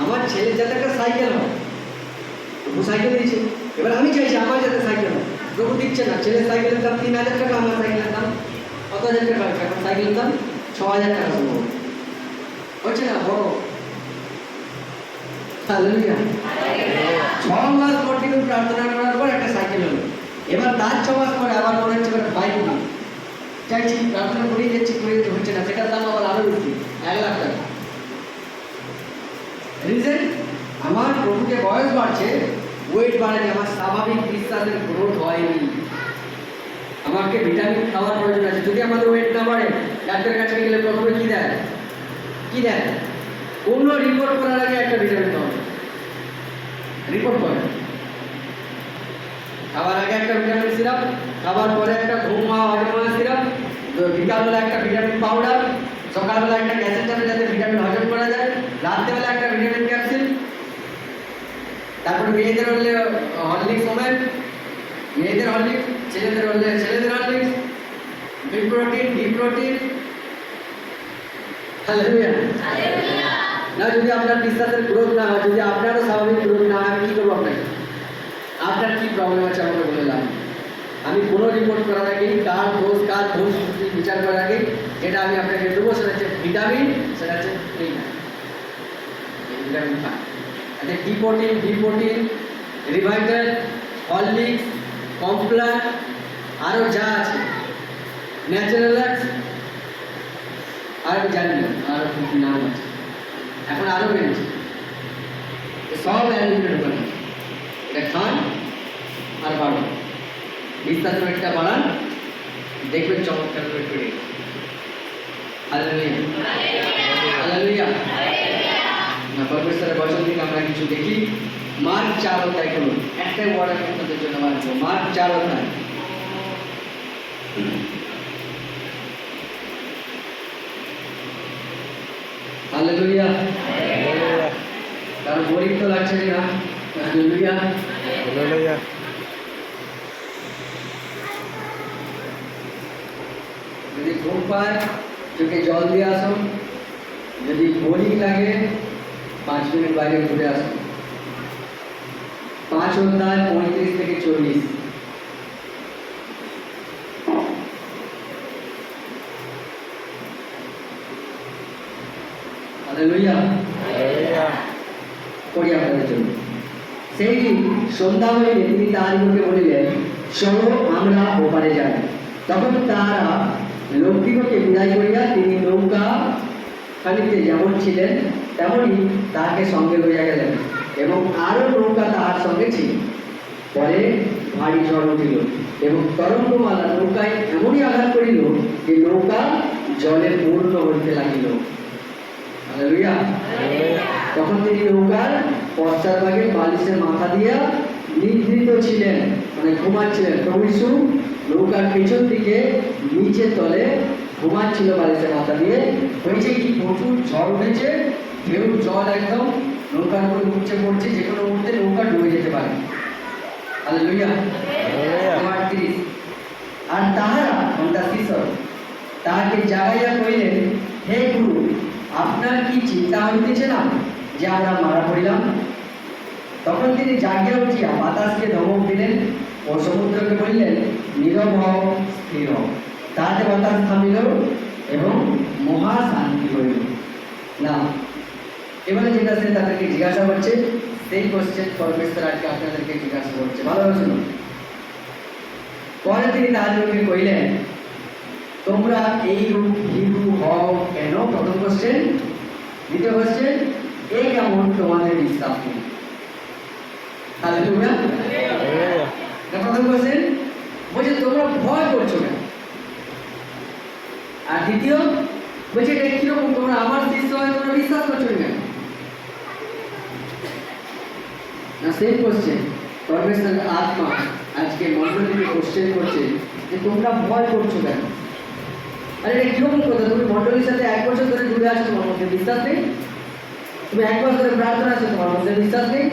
আমার ছেলের যাতে একটা সাইকেল হয়। প্রভু সাইকেল দিয়েছে, এবার আমি চাইছি আমার যাতে সাইকেল হয়। প্রভু দিচ্ছে না। ছেলের সাইকেলের দাম 3000 টাকা, আমার সাইকেলের দাম কত হাজার টাকা? এখন সাইকেলের দাম 6000 টাকা সম্ভব হচ্ছে না। বড় হালেলুয়া। 6 মাস কন্টিনিউ প্রার্থনা করার পর একটা সাইকেল হলো। এবার তার 6 মাস পরে আবার মনে হচ্ছে বাইক না, চাইছি প্রার্থনা করেই যাচ্ছি, করে হচ্ছে না, সেটার দাম আবার আরো বেশি, 1 লাখ টাকা। রিজন, আমার প্রভুকে বয়স বাড়ছে, ওয়েট বাড়েনি, আমার স্বাভাবিক বিশ্বাসের গ্রোথ হয়নি। আমাকে ভিটামিন খাওয়ার প্রয়োজন আছে। যদি আমাদের ওয়েট না বাড়ে, ডাক্তারের কাছে গেলে প্রথমে কি দেয়? কি দেয়? কোনো রিপোর্ট করার আগে একটা ভিটামিন খাওয়া, রিপোর্ট করে। খাবার আগে একটা ভিটামিন সিরাপ, খাবার পরে একটা ঘুম হজম সিরাপ, বিকালবেলা একটা ভিটামিন পাউডার, সকালবেলা একটা গ্যাসের ট্যাবলেট যাতে ভিটামিন হজম করা যায়, রাত্রেবেলা একটা ভিটামিন ক্যাপসুল। তারপরে মেয়েদের হলে হরলিক্স ওমেন, মেয়েদের হরলিক্স, ছেলেদের হলে ছেলেদের Horlicks, B protein, D protein. Hallelujah. না, যদি আপনার বিশ্বাসের গ্রোথ না হয়, যদি আপনারও স্বাভাবিক গ্রোথ না হয়, আমি কী করবো? আপনার কী প্রবলেম আছে আমাকে বললাম। আমি কোনো রিপোর্ট করার আগে, কার দোষ বিচার করার আগে যেটা আমি আপনাকে দেবো সেটা হচ্ছে ভিটামিন, সেটা হচ্ছে ভিটামিন খান। আচ্ছা, D protein, Revital, Horlicks, Complan, আরও যা আছে, ন্যাচারালাক্স, আর আমি জানি না আরও কী কী নাম আছে, এখন আরও বেড়েছে, সব অ্যালিমেন্টের উপরে। এটা খান আর বাড়ান, বিশ্বাসের ওয়েটটা বাড়ান, দেখবেন চমৎকার ওয়েট বেড়ে গেছে। Hallelujah, hallelujah. না, পরমেশ্বরের বচন থেকে আমরা কিছু দেখি। মার্ক 4 অধ্যায় করুন, একটাই ওয়ার্ড আমি আপনাদের জন্য বানাবো। মার্ক 4 অধ্যায়। হালেলুয়া। কারণ গরিব তো লাগছে না। Hallelujah, hallelujah. যদি ঘুম পায় চোখে জল দিয়ে আসুন, যদি বোরিং লাগে 5 মিনিট বাইরে ঘুরে আসুন। 5 অধ্যায় 35 থেকে 40। Hallelujah, hallelujah. পড়ি আপনাদের জন্য। সেই দিন সন্ধ্যা হইলে তিনি তাহাদিগকে বলিলেন, চলো আমরা ওপারে যাই। তখন তাহারা লোকদিগকে বিদায় করিয়া তিনি নৌকা খানিতে যেমন ছিলেন তেমনই তাহাকে সঙ্গে লইয়া গেলেন, এবং আরও নৌকা তাহার সঙ্গে ছিল। পরে ভারী ঝড় উঠিল, এবং তরঙ্গমালা নৌকায় এমনই আঘাত করিল যে নৌকা জলে পূর্ণ হইতে লাগিল। হালেলুয়া। তখন তিনি নৌকার পশ্চাৎভাগে বালিশের মাথা দিয়া নিদ্রিত ছিলেন, মানে ঘুমাচ্ছিলেন। প্রভু যীশু নৌকার পেছন দিকে নিচে তলে ঘুমাচ্ছিল বালিশের মাথা দিয়ে। হয়েছে কি, প্রচুর ঝড় উঠেছে, ঢেউ জল একদম নৌকার উপরে উঠছে পড়ছে, যে কোনো মুহূর্তে নৌকা ডুবে যেতে পারে। হালেলুয়া। 38। আর তাহারা শিষ্য তাহাকে জাগাইয়া কহিলেন, হে গুরু, আপনার কি চিন্তা হইতেছে না যে আমরা মারা পড়িলাম? তখন তিনি জাগিয়া উঠিয়া বাতাসকে ধমক দিলেন ও সমুদ্রকে বললেন, নীরব হও, স্থির হও। তাহাতে বাতাস থামিল এবং মহা শান্তি হইল। না, এবারে যেটা সে তাদেরকে জিজ্ঞাসা করছে, সেই কোশ্চেন পরমেশ্বর আজকে আপনাদেরকে জিজ্ঞাসা করছে। ভালোভাবে শুনুন। পরে তিনি তাদেরকে কইলেন, তোমরা এই রূপ ভীরু হও কেন? প্রথম কোশ্চেন। দ্বিতীয় কোশ্চেন, এই কেমন তোমাদের বিশ্বাস নেই? হালেলুয়া। প্রথম কোশ্চেন, বলছে তোমরা ভয় করছো কেন? আর দ্বিতীয় বলছে এটা কিরকম, তোমরা আমার শিষ্য হয়ে তোমরা বিশ্বাস করছো কেন? না সেম কোশ্চেন প্রফেসর আত্মা আজকে মন্ডলীকে কোশ্চেন করছে যে তোমরা ভয় করছো কেন? আরে এটা কিরকম কথা, তুমি মন্ডলীর সাথে 1 বছর ধরে জুড়ে আছো, তোমার মধ্যে বিশ্বাস নেই? তুমি 1 বছর ধরে প্রার্থনা আছো, তোমার মধ্যে বিশ্বাস নেই?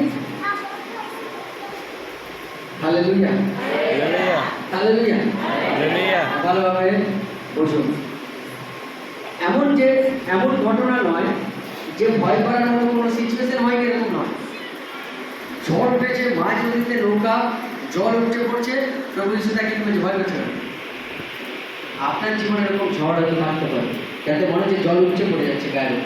হালেলুয়া, হালেলুয়া, ভালোভাবে বুঝুন। এমন ঘটনা নয় যে ভয় করার মতো কোনো সিচুয়েশন হয়, এরকম নয়। ঝড় উঠেছে, মাঝ নদীতে নৌকা, জল উঠে পড়ছে, প্রভু যিশু তাকে কি বলছে, ভয় করছে না। আপনার জীবনে এরকম ঝড় হয়তো থাকতে পারে, যাতে মনে হচ্ছে জল উঠে পড়ে যাচ্ছে গায়ে,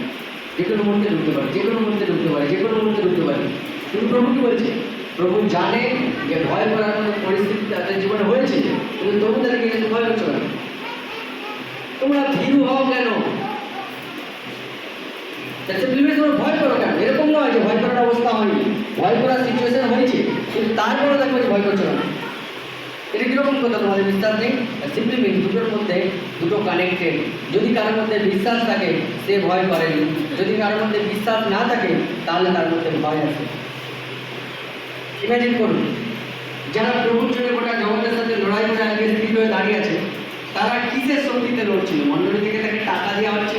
যে কোনো মুহূর্তে ডুবতে পারে, যে কোনো মুহূর্তে ডুবতে পারে, যে কোনো মুহূর্তে ডুবতে পারে। কিন্তু প্রভু কি বলছে? প্রভু জানে যে ভয় করার মতো পরিস্থিতি তাদের জীবনে হয়েছে, কিন্তু তবু তাদেরকে ভয় করছো না। তোমরা ভীরু হও কেন? তোমরা ভয় করো কেন? এরকম নয় যে ভয় করার অবস্থা হয়নি, ভয় করার সিচুয়েশন হয়েছে, কিন্তু তারপরে দেখো ভয় করছো না। এটা কিরকম কথা, তোমাদের বিশ্বাস নেই? সিম্পলি মিন দুটোর মধ্যে দুটো কানেক্টেড। যদি কারোর মধ্যে বিশ্বাস থাকে সে ভয় করেনি, যদি কারোর মধ্যে বিশ্বাস না থাকে তাহলে তার মধ্যে ভয় আছে। ইমাজিন করুন, যারা প্রভুর জন্য গোটা জগতের সাথে লড়াই করে আগে স্থির হয়ে দাঁড়িয়ে আছে, তারা কিসের শক্তিতে লড়ছিল? মন্ডলী থেকে তাকে টাকা দেওয়া হচ্ছে,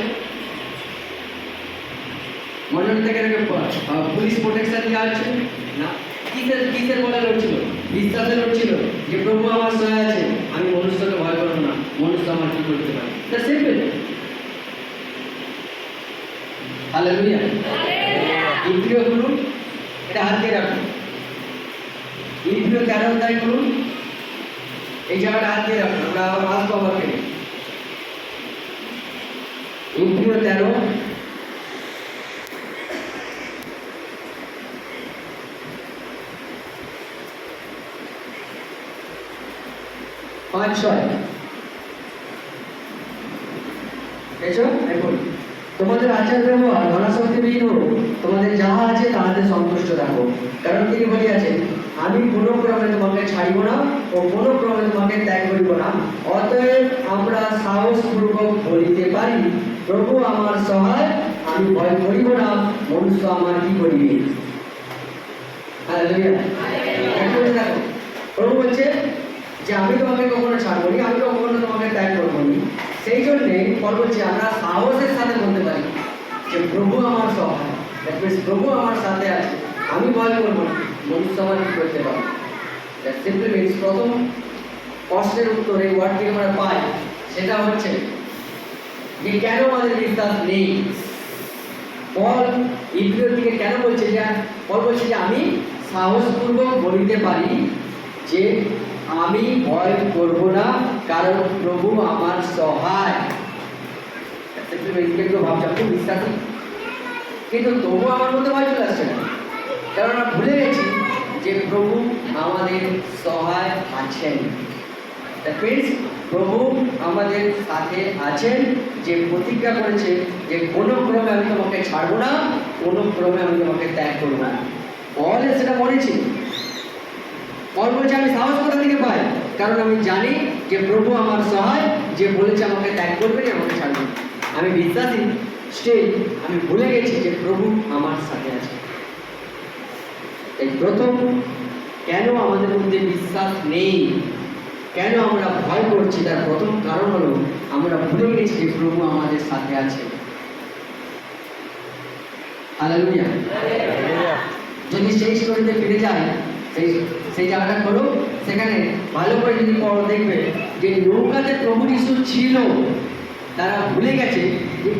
মন্ডলী থেকে তাকে পুলিশ প্রোটেকশন দেওয়া হচ্ছে না। কিসের বলে লড়ছিল? বিশ্বাসে লড়ছিল যে প্রভু আমার সহায় আছে, আমি মনুষ্যকে ভয় করবো না, মনুষ্য আমার কি করতে পারে। এটা সিম্পল। হালেলুয়া। ইব্রিয় খুলুন, এটা হাত দিয়ে রাখুন। ইব্রিয় 13 অধ্যায় খুলুন, এই জায়গাটা হাত দিয়ে রাখুন, আমরা আবার আসবো আবার থেকে। ইব্রিয় 13 5-6 এখন তোমাদের আচার ব্যবহার ধনাশক্তিবিহীন হোক, তোমাদের যাহা আছে তাহাতে সন্তুষ্ট রাখো, কারণ তিনি বলিয়াছেন, আমি কোনো ক্রমে তোমাকে ছাড়িব না ও কোনো ক্রমে তোমাকে ত্যাগ করিব না। অতএব আমরা সাহসপূর্বক বলিতে পারি, প্রভু আমার সহায়, আমি ভয় করিব না, মনুষ্য আমার কি করিবে। হালেলুয়া। দেখো প্রভু বলছে যে আমি তোমাকে কখনো ছাড়বো নি, আমি কখনো তোমাকে ত্যাগ করবো নি। সেই জন্যে ফল বলছি আমরা সাহসের সাথে বলতে পারি যে প্রভু আমার সহায়, প্রভু আমার সাথে আছে, আমি ভয় করবো না, মনুষ্য আমার কি করতে পারে। সিম্পলি মিনস প্রথম প্রশ্নের উত্তর এই ওয়ার্ড থেকে আমরা পাই, সেটা হচ্ছে যে কেন আমাদের বিশ্বাস নেই। পল ইব্রিয় থেকে কেন বলছে যে, পল বলছে যে আমি সাহসপূর্বক বলিতে পারি যে আমি ভয় করব না, কারণ প্রভু আমার সহায়। ভাবছি খুব বিশ্বাসী, কিন্তু তবু আমার মধ্যে ভয় চলে আসছে না, কারণ আমরা ভুলে গেছি যে প্রভু আমাদের সহায় আছেন। প্রভু আমাদের সাথে আছেন, যে প্রতিজ্ঞা করেছে যে কোনো ক্রমে আমি তোমাকে ছাড়বো না, কোনো ক্রমে আমি তোমাকে ত্যাগ করবো না। পলে সেটা বলেছি। পল বলছে আমি সাহস কোথা থেকে পাই, কারণ আমি জানি যে প্রভু আমার সহায়, যে বলেছে আমাকে ত্যাগ করবে না, আমাকে ছাড়বে না। আমি বিশ্বাসী, স্টিল আমি ভুলে গেছি যে প্রভু আমার সাথে আছে। এই প্রথম কেন আমাদের মধ্যে বিশ্বাস নেই, কেন আমরা ভয় করছি, তার প্রথম কারণ হলো আমরা ভুলে গেছি যে প্রভু আমাদের সাথে আছে। হালেলুয়া। যদি সেই স্টোরিতে ফিরে যায়, সেই জায়গাটা খোলো, সেখানে ভালো করে যদি পড়ো দেখবে যে নৌকাতে প্রভু যিশু ছিল, তারা ভুলে গেছে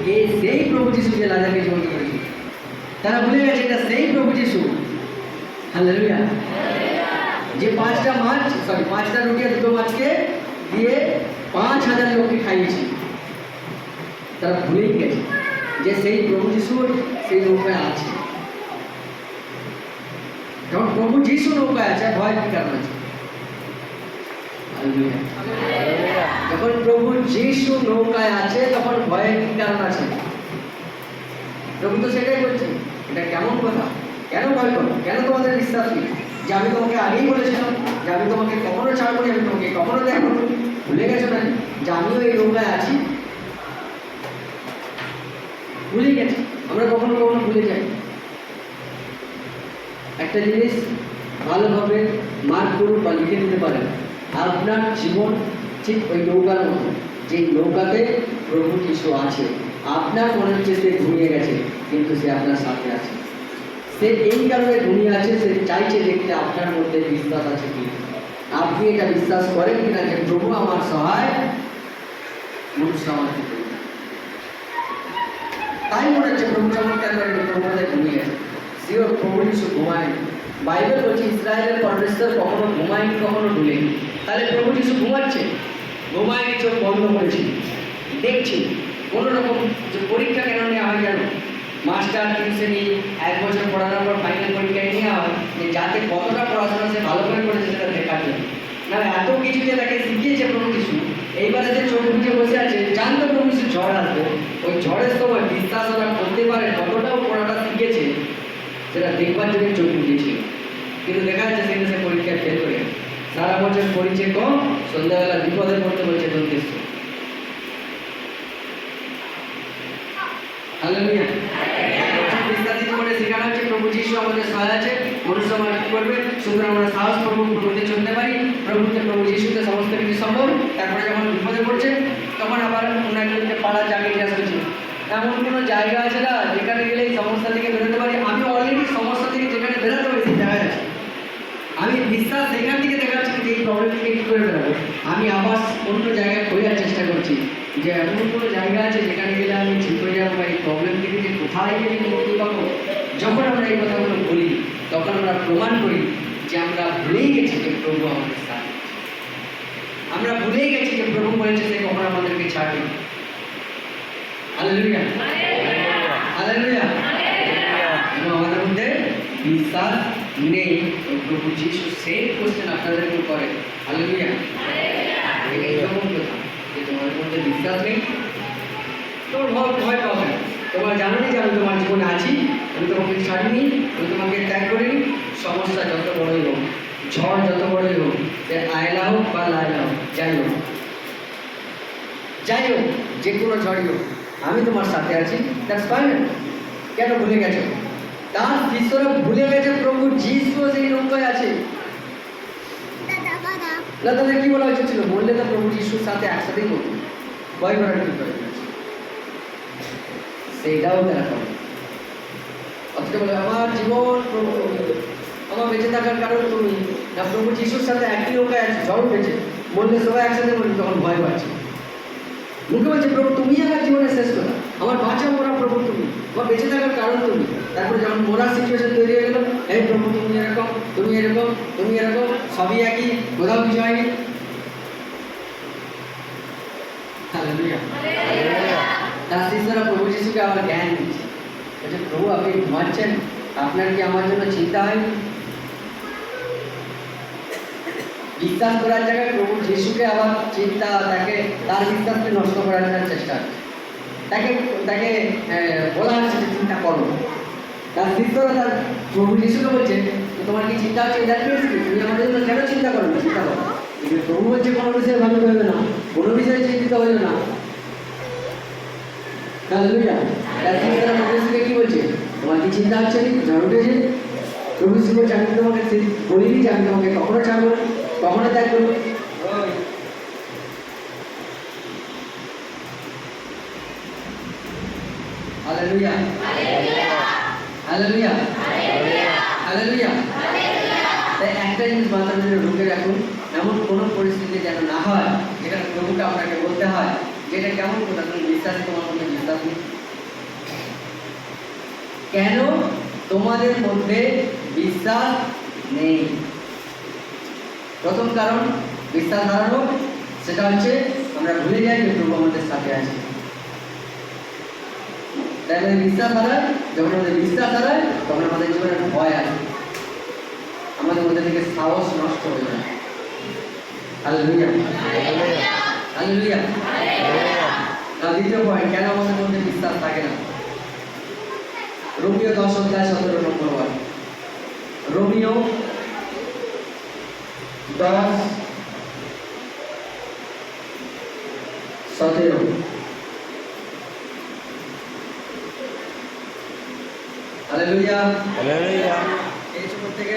যে সেই প্রভু যিশু যে লাজারকে জীবন্ত করেছিল। তারা ভুলে গেছে এটা সেই প্রভু যিশু। হালেলুয়া। যে 5টা রুটি আর 2 মাছকে দিয়ে 5000 লোককে খাইয়েছে। তারা ভুলেই গেছে যে সেই প্রভু যিশু সেই নৌকায় আছে। যখন প্রভু যিশু নৌকায় আছে, ভয় কি কারণ আছে? যখন প্রভু যিশু নৌকায় আছে, তখন ভয়ের কি কারণ আছে? প্রভু তো সেটাই বলছে। এটা কেমন কথা? কেন ভয় করো? কেন তোমাদের বিশ্বাস নেই? যে আমি তোমাকে আগেই বলেছিলাম যে আমি তোমাকে কখনো ছাড়বো না, আমি তোমাকে কখনো দেখবো। ভুলে গেছো না যে আমিও এই নৌকায় আছি? ভুলে গেছি, আমরা কখনো কখনো ভুলে যাই। একটা জিনিস ভালোভাবে মার্ক করুন বা লিখে নিতে পারেন, আপনার জীবন ঠিক ওই নৌকার মতো, যে নৌকাতে প্রভু যিশু আছে। আপনার মনে হচ্ছে সে ঘুমিয়ে গেছে, কিন্তু সে আপনার সাথে আছে। সে এই কারণে ঘুমিয়ে আছে, সে চাইছে দেখতে আপনার মধ্যে বিশ্বাস আছে কি। আপনি এটা বিশ্বাস করেন কিনা যে প্রভু আমার সহায়, মনুষ্য আমার কি করবে? তাই মনে হচ্ছে প্রভু চমৎকার করে প্রভু ঘুমিয়ে গেছে। শিওর প্রভু যিশু ঘুমায়। বাইবেল বলছে ইসরায়েলের পরমেশ্বর কখনো ঘুমায়নি, কখনো ভুলেনি। তাহলে প্রভু যিশু ঘুমাচ্ছে, ঘুমায়নি, চোখ বন্ধ করেছি, দেখছি। কোনো রকম যে পরীক্ষা কেন নেওয়া হয় জানো? মাস্টার টিউশনি 1 বছর পড়ানোর পর ফাইনাল পরীক্ষায় নেওয়া হয় যে যাতে কতটা পড়াশোনা সে ভালো করে করেছে সেটা দেখার জন্য। না এত কিছু যে তাকে শিখিয়েছে প্রভু যিশু, এইবারে যে চোখ বুঝে বসে আছে, জানতো প্রভু যিশু ঝড় আসবে। ওই ঝড়ের সময় বিশ্বাস ওরা করতে পারে কতটাও পড়াটা শিখেছে সেটা দেখবার জন্য চোখ বুঝেছিল। কিন্তু দেখা যাচ্ছে সেখানে সে পরীক্ষায় ফেল করে সারা বছর পড়িছে কম, সন্ধ্যাবেলা বিপদে পড়তে বলছে দন্তেশ্ব। হালেলুয়া। বিশ্বাসী জীবনে শেখানো হচ্ছে প্রভু যিশু আমাদের সহায় আছে, মনুষ্য আমরা কি করবে, সুতরাং আমরা সাহস করবো, প্রভুতে চলতে পারি। প্রভু যিশুতে সমস্ত কিছু সম্ভব। তারপরে যখন বিপদে পড়ছে তখন আবার অন্য একজনকে পাড়া জাগিয়ে নিয়ে আসছে। এমন কোনো জায়গা আছে না যেখানে গেলে এই সমস্যা থেকে বেরোতে পারি? আমি অলরেডি সমস্যা থেকে যেখানে বেরোতে পারি সেই জায়গায় আছি। আমি বিশ্বাস সেখান থেকে দেখাচ্ছি যে এই প্রবলেম থেকে কী করে বেরোবো। আমি আবার অন্য জায়গায় খোঁজার চেষ্টা করছি যে এমন কোনো জায়গা আছে যেখানে গেলে আমি ঠিক হয়ে যাবো, বা এই প্রবলেম থেকে যে কোথায় গেলে মুক্তি পাবো। যখন আমরা এই কথাগুলো বলি তখন আমরা প্রমাণ করি যে আমরা ভুলেই গেছি যে প্রভু আমাদের সাথে। আমরা ভুলেই গেছি যে প্রভু বলেছে সে কখন আমাদেরকে ছাড়বে। Hallelujah, hallelujah. আমাদের মধ্যে বিশ্বাস নেই। প্রভু যিশু সেই কোশ্চেন আপনাদেরকে করে, হালেলুয়া। এইরকম কথা যে তোমাদের মধ্যে বিশ্বাস নেই, তোমার ভয় পাবে। তোমার জানো যে আমি তোমার জীবনে আছি, আমি তোমাকে ছাড়িনি, আমি তোমাকে ত্যাগ করিনি। সমস্যা যত বড়ই হোক, ঝড় যত বড়ই হোক, সে আয়লা হোক বা লায়লা হোক, যাই হোক যে কোনো ঝড়ই হোক, আমি তোমার সাথে আছি। That's final. কেন ভুলে গেছো? তার শিষ্যরা ভুলে গেছে প্রভু যিশু সেই নৌকায় আছে। না তাদের কি বলা উচিত ছিল? বললে তো প্রভু যিশুর সাথে একসাথেই বলতো, ভয় করার কি করে? সেইটাও তারা করে। অথচ বলে আমার জীবন প্রভু, আমার বেঁচে থাকার কারণ তুমি। না, প্রভু যিশুর সাথে একই নৌকায় আছে, ঝড় উঠেছে, বললে সবাই একসাথে বলি, তখন ভয় পাচ্ছে। মুখে বলছে প্রভু তুমি আমার জীবনের শেষ কথা, আমার বাঁচা মোরা প্রভু তুমি, আমার বেঁচে থাকার কারণ তুমি। তারপরে যখন মোরার সিচুয়েশন তৈরি হয়ে গেল, এই প্রভু তুমি এরকম, তুমি এরকম, তুমি এরকম, সবই একই, কোথাও কিছু হয়নি। তার শিষ্যরা প্রভু যিশুকে আবার জ্ঞান দিচ্ছে, বলছে প্রভু আপনি ঘুমাচ্ছেন, আপনার কি আমার জন্য চিন্তা হয়নি? বিশ্বাস করার জায়গায় প্রভু যিশুকে আবার চিন্তা, তাকে তার বিশ্বাসকে নষ্ট করার চেষ্টা, তাকে বলা হচ্ছে যে চিন্তা করো। তার শিষ্যরা তার প্রভু যিশুকে বলছে তোমার কি চিন্তা হচ্ছে, তুমি আমাদের জন্য কেন চিন্তা করো না? চিন্তা করো। কিন্তু প্রভু বলছে কোনো বিষয়ে ভালো হইবে না, কোনো বিষয়ে চিন্তিত হইবে না। হালেলুয়া। তার শিষ্যরা প্রভু যিশুকে কি বলছে? তোমার কি চিন্তা হচ্ছে, ঝড় উঠেছে? প্রভু যিশু বলছে আমি তোমাকে বলিনি যে আমি তোমাকে কখনো ছাড়বো না, কখনো ত্যাগ করবো। Hallelujah, hallelujah, hallelujah. তাই একটা জিনিস মাথার মধ্যে ঢুকে রাখুন, এমন কোনো পরিস্থিতি যেন না হয় যেখানে প্রভুকে আপনাকে বলতে হয় যেটা কেমন কথা, তুমি বিশ্বাস, তোমার মধ্যে বিশ্বাস নেই। কেন তোমাদের মধ্যে বিশ্বাস নেই? প্রথম কারণ বিশ্বাস হারানো, সেটা হচ্ছে আমরা ভুলে যাই যে প্রভু আমাদের সাথে আছে। তাই আমাদের বিশ্বাস হারায়, যখন আমাদের বিশ্বাস হারায় তখন আমাদের জীবনে ভয় আসে, আমাদের মধ্যে থেকে সাহস নষ্ট হয়ে যায়। Hallelujah, hallelujah. দ্বিতীয় পয়েন্ট, কেন আমাদের মধ্যে বিশ্বাস থাকে না? রোমীয় 10 অধ্যায় 17 নম্বর ওয়ার্ড। রোমীয় 10, 17। হালেলুয়া।
হালেলুয়া।
এই উপর থেকে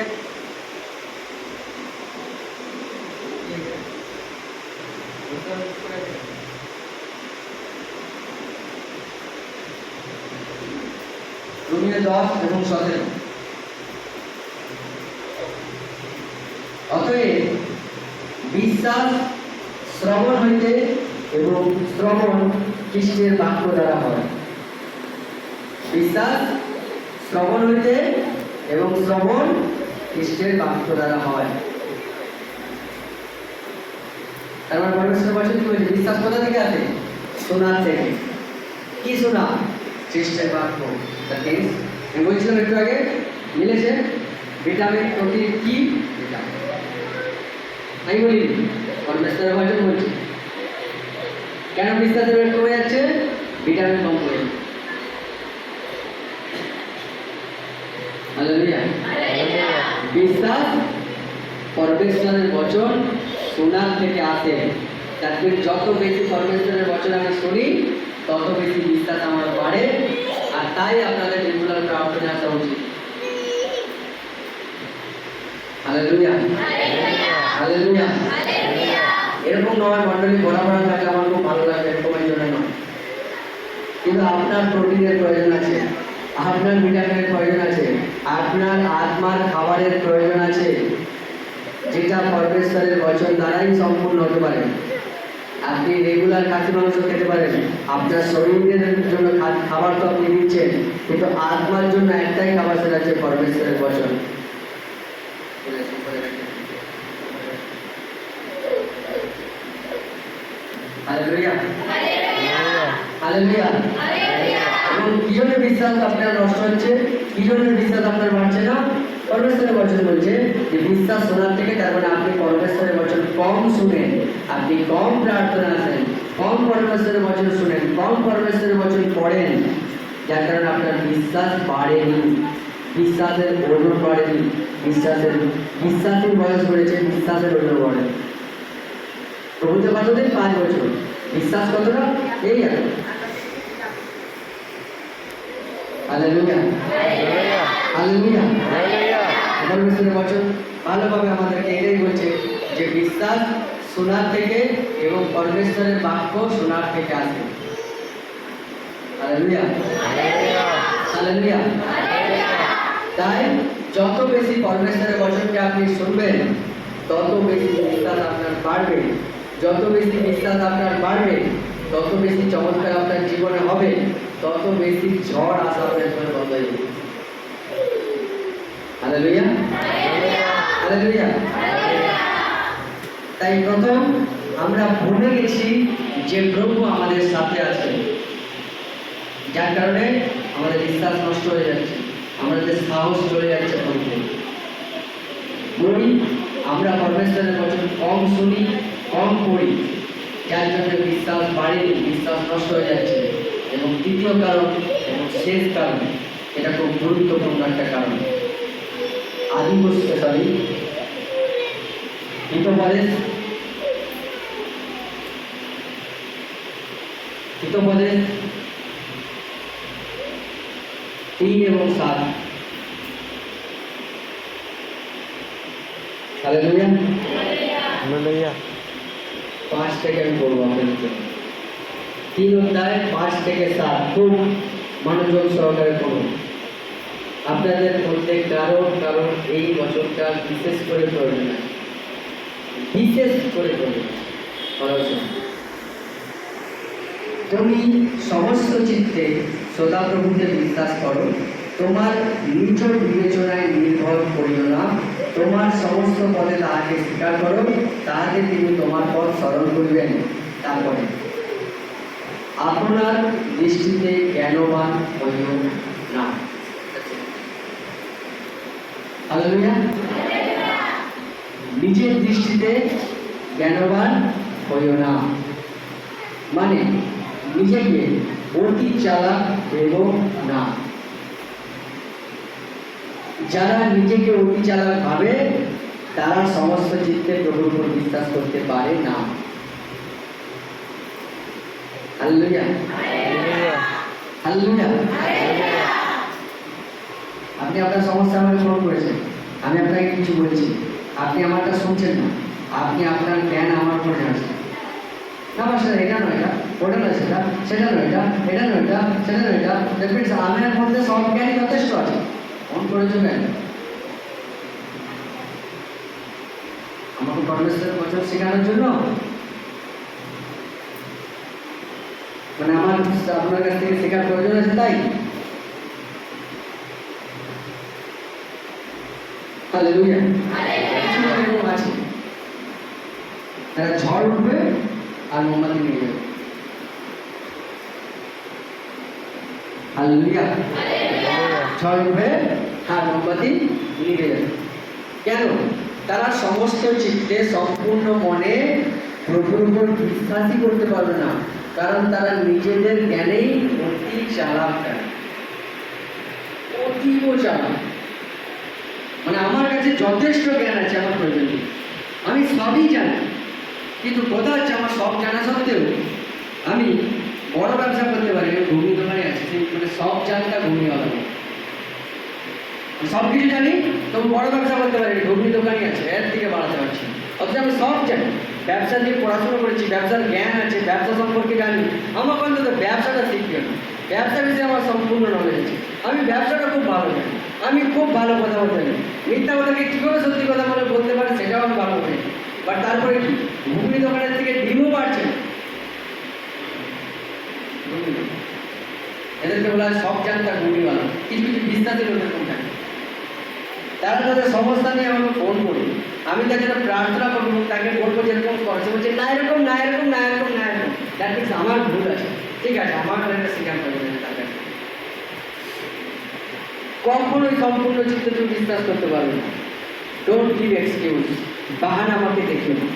রোমিও 10 এবং 17। অতএব বিশ্বাস শ্রবণ হইতে এবং শ্রবণ খ্রিস্টের বাক্য দ্বারা হয়। বিশ্বাস শ্রবণ হইতে এবং শ্রবণ খ্রিস্টের বাক্য দ্বারা হয়। তার মানে পরমেশ্বর বচন কি বলছে? বিশ্বাস কোথা থেকে আসে? শোনার থেকে। কি শোনা? খ্রিস্টের বাক্য। আমি বলছিলাম একটু আগে, মিলেছে ভিটামিন প্রোটিন কি? ভিটামিন আমি বলি পরমেশ্বরের বচন বলছি। কেন বিশ্বাসের রেট কমে যাচ্ছে? ভিটামিন কম করে। হালেলুয়া। বিশ্বাস পরমেশ্বরের বচন শোনার থেকে আসে। তারপরে যত বেশি পরমেশ্বরের বচন আমি শুনি তত বেশি বিশ্বাস আমার বাড়ে। আর তাই আপনাদের রেগুলার প্রার্থনা আসা উচিত। হালেলুয়া। হালেলুয়া। এরকম নয় মন্ডলী বড় বড় থাকলে আমার খুব ভালো লাগে, এরকমের জন্য নয়। কিন্তু আপনার প্রোটিনের প্রয়োজন আছে, আপনার ভিটামিনের প্রয়োজন আছে, আপনার আত্মার খাবারের প্রয়োজন আছে, যেটা পরমেশ্বরের বচন দ্বারাই সম্পূর্ণ হতে পারে। আপনি রেগুলার খাসি মাংস খেতে পারেন, আপনার শরীরের জন্য খাবার তো আপনি নিচ্ছেন, কিন্তু আত্মার জন্য একটাই খাবার, সেটা হচ্ছে পরমেশ্বরের বচন। হালেলুয়া। হালেলুয়া। এবং কি জন্য বিশ্বাস আপনার নষ্ট হচ্ছে? কি জন্য বিশ্বাস আপনার বাড়ছে না? পরমেশ্বরের বচন বলছে যে বিশ্বাস শোনার থেকে, তার মানে আপনি পরমেশ্বরের বচন কম শুনেন, আপনি কম প্রার্থনা আসেন, কম পরমেশ্বরের বচন শুনেন, কম পরমেশ্বরের বচন পড়েন, যার কারণে আপনার বিশ্বাস বাড়েনি, বিশ্বাসের ওজন বাড়েনি, বিশ্বাসের বয়স বেড়েছে, বিশ্বাসের ওজন বাড়ে। প্রভুতে কতদিন? 5 বছর। বিশ্বাস কতটা? এই আর হালেলুয়া। হালেলুয়া। পরমেশ্বরের বচন ভালোভাবে আমাদেরকে এটাই বলছে যে বিশ্বাস শোনার থেকে এবং পরমেশ্বরের বাক্য শোনার থেকে আসে। হালেলুয়া। হালেলুয়া। তাই যত বেশি পরমেশ্বরের বচনকে আপনি শুনবেন তত বেশি বিশ্বাস আপনার বাড়বে। যত বেশি বিশ্বাস আপনার বাড়বে তত বেশি চমৎকার আপনার জীবনে হবে, তত বেশি ঝড় আসা আপনার জীবনে বন্ধ হয়ে যাবে। হালেলুয়া। হালেলুয়া। তাই প্রথম আমরা ভুলে গেছি যে প্রভু আমাদের সাথে আছে, যার কারণে আমাদের বিশ্বাস নষ্ট হয়ে যাচ্ছে, আমাদের সাহস চলে যাচ্ছে। আমরা পরমেশ্বরের বচন কম শুনি, কম পড়ি, যার জন্য বিশ্বাস বাড়েনি, বিশ্বাস নষ্ট হয়ে যাচ্ছে। এবং তৃতীয় কারণ এবং শেষ কারণ, এটা খুব গুরুত্বপূর্ণ একটা কারণ, হিতোপদেশ 3 এবং 7। হালেলুয়া।
হালেলুয়া।
5 থেকে আমি বলবো আপনাদের জন্য। 3 অধ্যায় 5 থেকে 7 খুব মনোযোগ সহকারে পড়ুন। আপনাদের মধ্যে কারণ এই বছরটা বিশেষ করে প্রয়োজন আছে, বিশেষ করে প্রয়োজন। তুমি সমস্ত চিত্তে সদাপ্রভুকে বিশ্বাস করো, তোমার নিজ বিবেচনায় নির্ভর করিও না, তোমার সমস্ত পদে তাহাকে স্বীকার করো, তাহাকে তিনি তোমার পথ স্মরণ করিবেন। তারপরে আপনার দৃষ্টিতে জ্ঞানবান হইও না। হালেলুয়া। নিজের দৃষ্টিতে জ্ঞানবান হইও না মানে নিজেকে অতি চালাক ভেবো না। যারা নিজেকে অতি চালাক ভাবে তারা সমস্ত চিত্তে প্রভুর উপর বিশ্বাস করতে পারে না। Hallelujah, hallelujah. আপনি আপনার সমস্যা আমাকে ফোন করেছেন, আমি আপনাকে কিছু বলছি, আপনি আমারটা শুনছেন না, আপনি আপনার জ্ঞান আমার উপর ঝাড়ছেন। না মাস্টার, এটা নয়, এটা ওটা নয়, সেটা নয়, এটা নয়, সেটা নয়, এটা দেখবেন আমার মধ্যে সব জ্ঞানই যথেষ্ট আছে। ফোন করেছো কেন? আমাকে পরমেশ্বরের বচন শেখানোর জন্য? মানে আমার আপনার কাছ থেকে শেখার প্রয়োজন আছে তাই? হালেলুয়া। এরকম আছে, তারা ঝড় উঠবে আর মোমবাতি নিয়ে যাবে। হালেলুয়া। ঝড় উঠবে আর মোমবাতি নিয়ে যাবে। কেন? তারা সমস্ত চিত্তে সম্পূর্ণ মনে প্রভুর উপর বিশ্বাসই করতে পারবে না, কারণ তারা নিজেদের জ্ঞানেই অতি চালাক, অতীব চালাক। মানে আমার কাছে যথেষ্ট জ্ঞান আছে, আমার প্রয়োজন নেই, আমি সবই জানি, কিন্তু কথা হচ্ছে আমার সব জানা সত্ত্বেও আমি বড় ব্যবসা করতে পারি। ঘুমিয়ে দোকানে আছে, মানে সব জানটা ঘুমিয়ে গেল, সব কিছু জানি তবু বড় ব্যবসা করতে পারি, ঘুগনি দোকানই আছে, এর থেকে বাড়াতে পারছি। অথচ আমি সব জানি, ব্যবসা নিয়ে পড়াশোনা করেছি, ব্যবসার জ্ঞান আছে, ব্যবসা সম্পর্কে জানি, আমার অন্তত ব্যবসাটা শিখবে না, ব্যবসা বিষয়ে আমার সম্পূর্ণ নলেজ আছে, আমি ব্যবসাটা খুব ভালো জানি, আমি খুব ভালো কথা বলতে জানি, মিথ্যা কথাকে কীভাবে সত্যি কথা বলে বলতে পারে সেটাও আমি ভালো করি। বাট তারপরে কি, ঘুগনি দোকানের থেকে ডিমও বাড়ছে, এদেরকে বলা হয় সব জানতা ঘুগনিওয়ালা। কিছু কিছু বিশ্বাসী লোক এরকম থাকে, তারা তাদের সমস্যা নিয়ে আমাকে ফোন করি, আমি তার জন্য প্রার্থনা করবো, তাকে বলবো যে এরকম করছে, বলছে না এরকম না, এরকম না, এরকম না, এরকম। দ্যাট মিনস আমার ভুল আছে, ঠিক আছে, আমার একটা স্বীকার করে দেবে তার কাছে। কখনোই সম্পূর্ণ চিত্তে তুমি বিশ্বাস করতে পারবে না। ডোন্ট গিভ এক্সকিউজ, বাহানা আমাকে দেখিও না।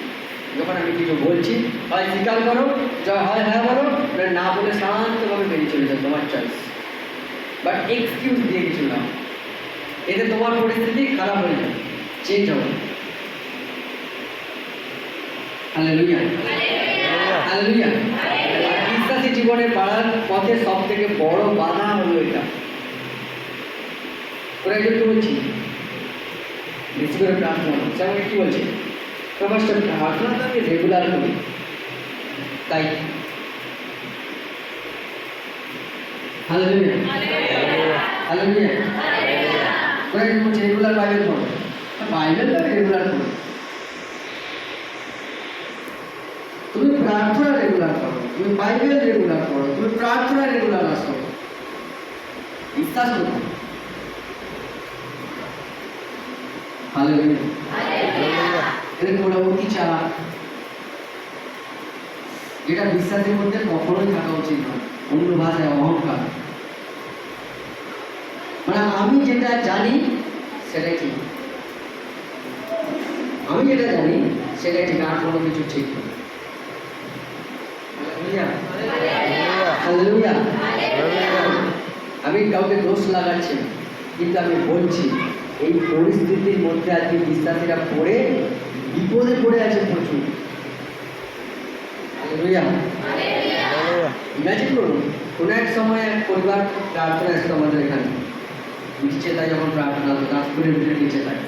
যখন আমি কিছু বলছি, হয় স্বীকার করো, হয় হ্যাঁ বলো, না বলে শান্তভাবে বেরিয়ে চলে যাও, তোমার চয়েস। বাট এক্সকিউজ দিয়ে কিছু না, এতে তোমার পরিস্থিতি খারাপ হয়ে যাবে, চেঞ্জ হবে। Hallelujah, hallelujah. বিশ্বাসী জীবনে বাড়ার পথে সব থেকে বড় বাধা হলো এটা। ওরা একটু বলছি বেশি করে প্রার্থনা, সে আমাকে কি বলছে, মাস্টার প্রার্থনা তো আমি রেগুলার করি, তাই হালেলুয়া, হালেলুয়া। ওরা একটু বলছে রেগুলার বাইবেল পড়ো, বাইবেল তো রেগুলার পড়ো, তুমি প্রার্থনা রেগুলার করো, তুমি বাইবেল রেগুলার করো, তুমি প্রার্থনা রেগুলার আসো, বিশ্বাস করো। হালেলুয়া। এদের ওরা অতি চালাক, যেটা বিশ্বাসের মধ্যে কখনোই থাকা উচিত নয়, অন্য ভাষায় অহংকার। মানে আমি যেটা জানি সেটা ঠিক, আমি যেটা জানি সেটা ঠিক, আর কোনো কিছু ঠিক না। হালেলুয়া। আমি কাউকে দোষ লাগাচ্ছি না, কিন্তু আমি বলছি এই পরিস্থিতির মধ্যে আজকে বিশ্বাসীরা পড়ে বিপদে পড়ে আছে প্রচুর। হালেলুয়া। ইমাজিন করুন, কোনো এক সময় এক পরিবার প্রার্থনা আসতো আমাদের এখানে, নিচে তাই যখন প্রার্থনা হতো, নাগপুরের ভিতরে নিচে থাকে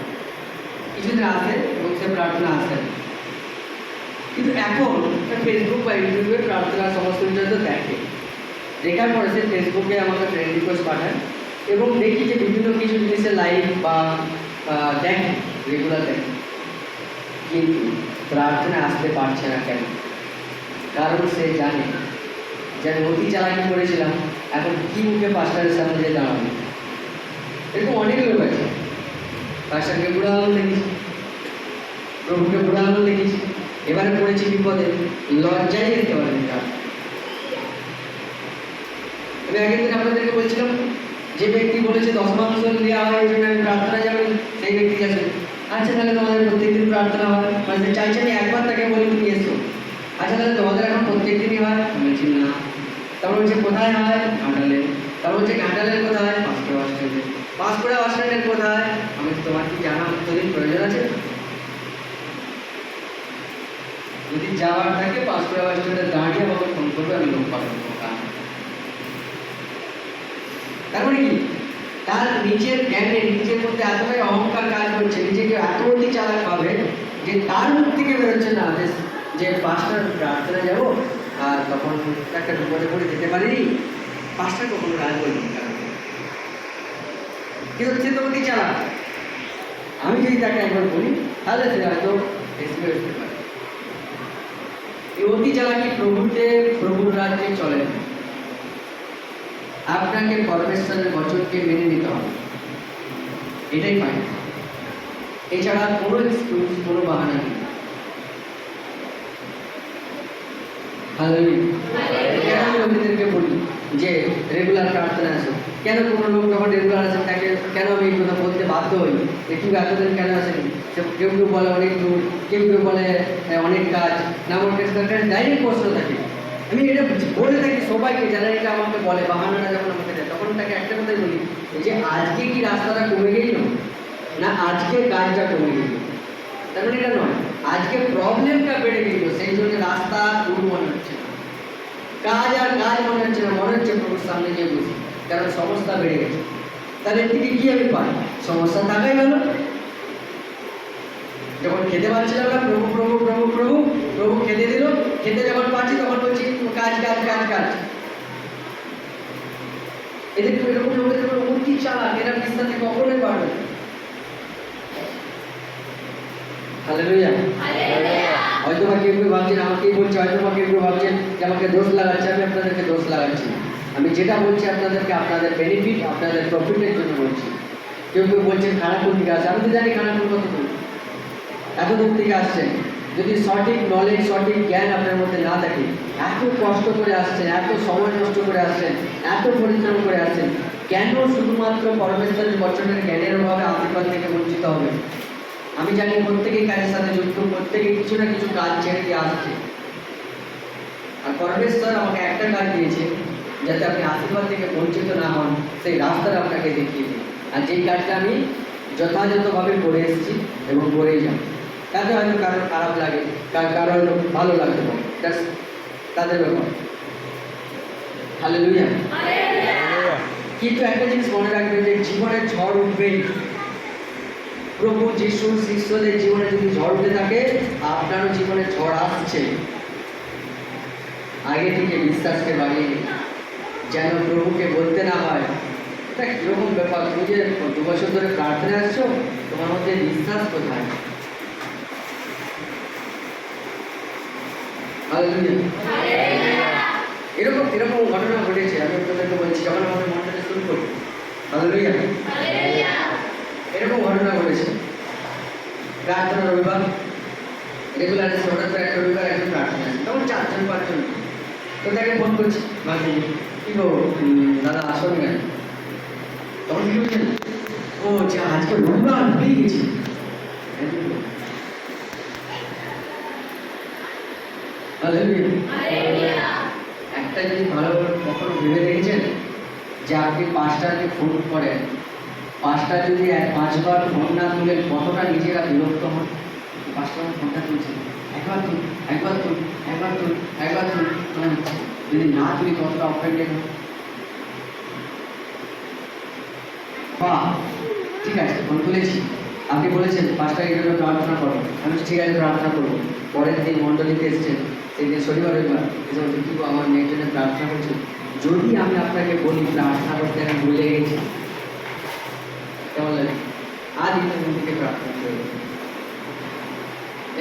কিছুদিন আসে এবং সে প্রার্থনা আসে, কিন্তু এখন ফেসবুক বা ইউটিউবে প্রার্থনা সমস্ত কিছু দেখে, দেখার পরে সে ফেসবুকে আমাকে ফ্রেন্ড রিকোয়েস্ট পাঠায় এবং দেখি যে বিভিন্ন কিছু জিনিসের লাইভ বা দেখে, রেগুলার দেখে, কিন্তু প্রার্থনা আসতে পারছে না কেন? কারণ সে জানে যে আমি অতি চালাকি করেছিলাম, এখন কি মুখে পাস্টারের সামনে যে দাঁড়াবো। এরকম অনেক লোক আছে, পাস্টারকে বুড়া আলো দেখেছি, প্রভুকে বুড়া আলো দেখেছি, এবারে পড়েছি বিপদে, লজ্জাই দেখতে পারেনি তার। আমি আগের দিন আপনাদেরকে বলছিলাম যে ব্যক্তি বলেছে 10 মাংস দেওয়া হয়, এই জন্য আমি প্রার্থনা যাবেন, সেই ব্যক্তি আছে, আচ্ছা তাহলে তোমাদের প্রত্যেকদিন প্রার্থনা হয়, মানে চাইছে আমি একবার তাকে বলি তুমি এসো, আচ্ছা তাহলে তোমাদের এখন প্রত্যেক দিনই হয়, বলছি না। তারপর বলছে কোথায় হয়, ঘাটালে। তারপর বলছে ঘাটালের কোথায়, পাঁচপুরা বাস স্ট্যান্ডে। পাঁচপুরা বাস স্ট্যান্ডের কোথায়, আমি তোমার কি জানা তোদের প্রয়োজন আছে? যদি যাওয়ার থাকে 5টা বাস স্ট্যান্ডে দাঁড়িয়ে আমাকে ফোন করবে, আমি লোক পাঠাবো। তার মানে কি, তার নিজের জ্ঞানে নিজের মধ্যে এতটাই অহংকার কাজ করছে, নিজেকে এত অতি চালাক ভাবে যে তার মুখ থেকে বেরোচ্ছে না যে 5টার প্রার্থনা যাবো, আর তখন একটা বিপদে পড়ে যেতে পারিনি, 5টা কখনো কাজ করিনি। কিন্তু সে তো অতি চালাক। আমি যদি তাকে একবার বলি তাহলে সে হয়তো এক্সপিরিয়েন্স করতে পারে। এই অতি চালাকি প্রভুর রাজ্যে চলে না। আপনাকে পরমেশ্বরের বচনকে মেনে নিতে হবে, এটাই ফাইন। এছাড়া কোনো এক্সকিউজ, কোনো বাহানা নেই। কেন আমি লোকেদেরকে বলি যে রেগুলার প্রার্থনা আসো, কেন কোনো লোক যখন রেগুলার আসেন তাকে কেন আমি এই কথা বলতে বাধ্য হই একটু এতদিন কেন আসেনি? কেউ কেউ বলে অনেক দূর, কেউ কেউ বলে অনেক কাজ না। আমার কাছে একটা ডাইরেক্ট প্রশ্ন থাকে, আমি এটা বলে থাকি সবাইকে যারা এটা আমাকে বলে, বাহানাটা যখন আমাকে দেয় তখন তাকে একটা কথাই বলি যে আজকে কি রাস্তাটা কমে গেল না আজকে কাজটা কমে গেল? তার মানে এটা নয়, আজকে প্রবলেমটা বেড়ে গেল, সেই জন্য রাস্তা দূর মনে হচ্ছে না, কাজ আর কাজ মনে হচ্ছে না, মনে হচ্ছে প্রভুর সামনে গিয়ে বসি, কারণ সমস্যা বেড়ে গেছে। তাহলে এর থেকে কি আমি পাই? সমস্যা থাকাই ভালো। যখন খেতে পারছিলাম না, প্রভু প্রভু প্রভু প্রভু প্রভু খেতে দিল, খেতে যখন পাচ্ছি তখন বলছি কাজ কাজ কাজ কাজ। এদের তো এরকম লোকেদের অতি চালাক, এরা বিশ্বাসে কখনোই পারবে না। হালেলুয়া। হয়তো বা কেউ কেউ ভাবছেন আমাকেই বলছে, হয়তো বা কেউ কেউ ভাবছেন যে আমাকে দোষ লাগাচ্ছে। আমি আপনাদেরকে দোষ লাগাচ্ছি না। আমি যেটা বলছি আপনাদেরকে আপনাদের বেনিফিট, আপনাদের প্রফিটের জন্য বলছি। কেউ কেউ বলছেন খানাকুল থেকে আসছে, আমি তো জানি খানাকুল কত দূর, এত দূর থেকে আসছেন। যদি সঠিক নলেজ, সঠিক জ্ঞান আপনার মধ্যে না থাকে, এত কষ্ট করে আসছেন, এত সময় নষ্ট করে আসছেন, এত পরিশ্রম করে আসছেন, কেন শুধুমাত্র পরমেশ্বরের বচনের জ্ঞানের অভাবে আশীর্বাদ থেকে বঞ্চিত হবে? আমি জানি প্রত্যেকেই কাজের সাথে যুক্ত, প্রত্যেকে কিছু না কিছু কাজ ছেড়ে দিয়ে আসছে। আর পরমেশ্বর আমাকে একটা কাজ দিয়েছে, যাতে আপনি আশীর্বাদ থেকে বঞ্চিত না হন, সেই রাস্তাটা আপনাকে দেখিয়ে দিই। আর যেই কাজটা আমি যথাযথভাবে করে এসেছি এবং করেই যাব। তাতে হয়তো কারোর খারাপ লাগে, কারোর ভালো লাগতে পারে, তাদের ব্যাপার। হালেলুয়া। কিন্তু একটা জিনিস মনে রাখবেন যে জীবনে ঝড় উঠবেই। প্রভু যিশুর শিষ্যদের জীবনে যদি ঝড় উঠে থাকে, আপনারও জীবনে ঝড় আসছে। আগে থেকে বিশ্বাসকে বাড়িয়ে নিন, যেন প্রভুকে বলতে না হয় এটা কিরকম ব্যাপার, তুমি যে 2 বছর ধরে প্রার্থনা আসছো, তোমার মধ্যে বিশ্বাস কোথায়? এরকম এরকম ঘটনা ঘটেছে। আমি আপনাদেরকে বলছি, যখন আমাদের মনটাকে শুরু করি, হালেলুয়া, এরকম ঘটনা ঘটেছে। প্রার্থনা রবিবার রেগুলার এসে হঠাৎ করে একটা রবিবার একজন প্রার্থনা আছে, তখন 4-5 জন। তো তাকে ফোন করছি, মাঝে কি গো দাদা আসুন কেন? তখন কি বলছেন, ও যে আজকে রবিবার ভুলেই গেছি। একটা যদি ভালো কখনো ভেবে দেখেছেন যে আপনি 5টাকে ফোন করেন, 5টা যদি 5বার ফোন না তুলে কতটা নিজেরা বিরক্ত হন? 5বার ফোনটা তুলছেন, একবার তুল, একবার তুল, একবার তুল, একবার তুল, যদি না তুলি কতটা অফেন্ডেড হন। বাহ, ঠিক আছে ফোন তুলেছি, আপনি বলেছেন 5টার জন্য প্রার্থনা করো, আমি ঠিক আছে প্রার্থনা করবো। পরের দিন মণ্ডলীতে এসছেন, সেই দিন শনিবার রবিবার এসে বলছেন কি আমার মেয়ের জন্য প্রার্থনা করছেন। যদি আমি আপনাকে বলি প্রার্থনা করতে আমি ভুলে গেছি, কেমন লাগে? আজ ইচ্ছা মন থেকে প্রার্থনা করবে,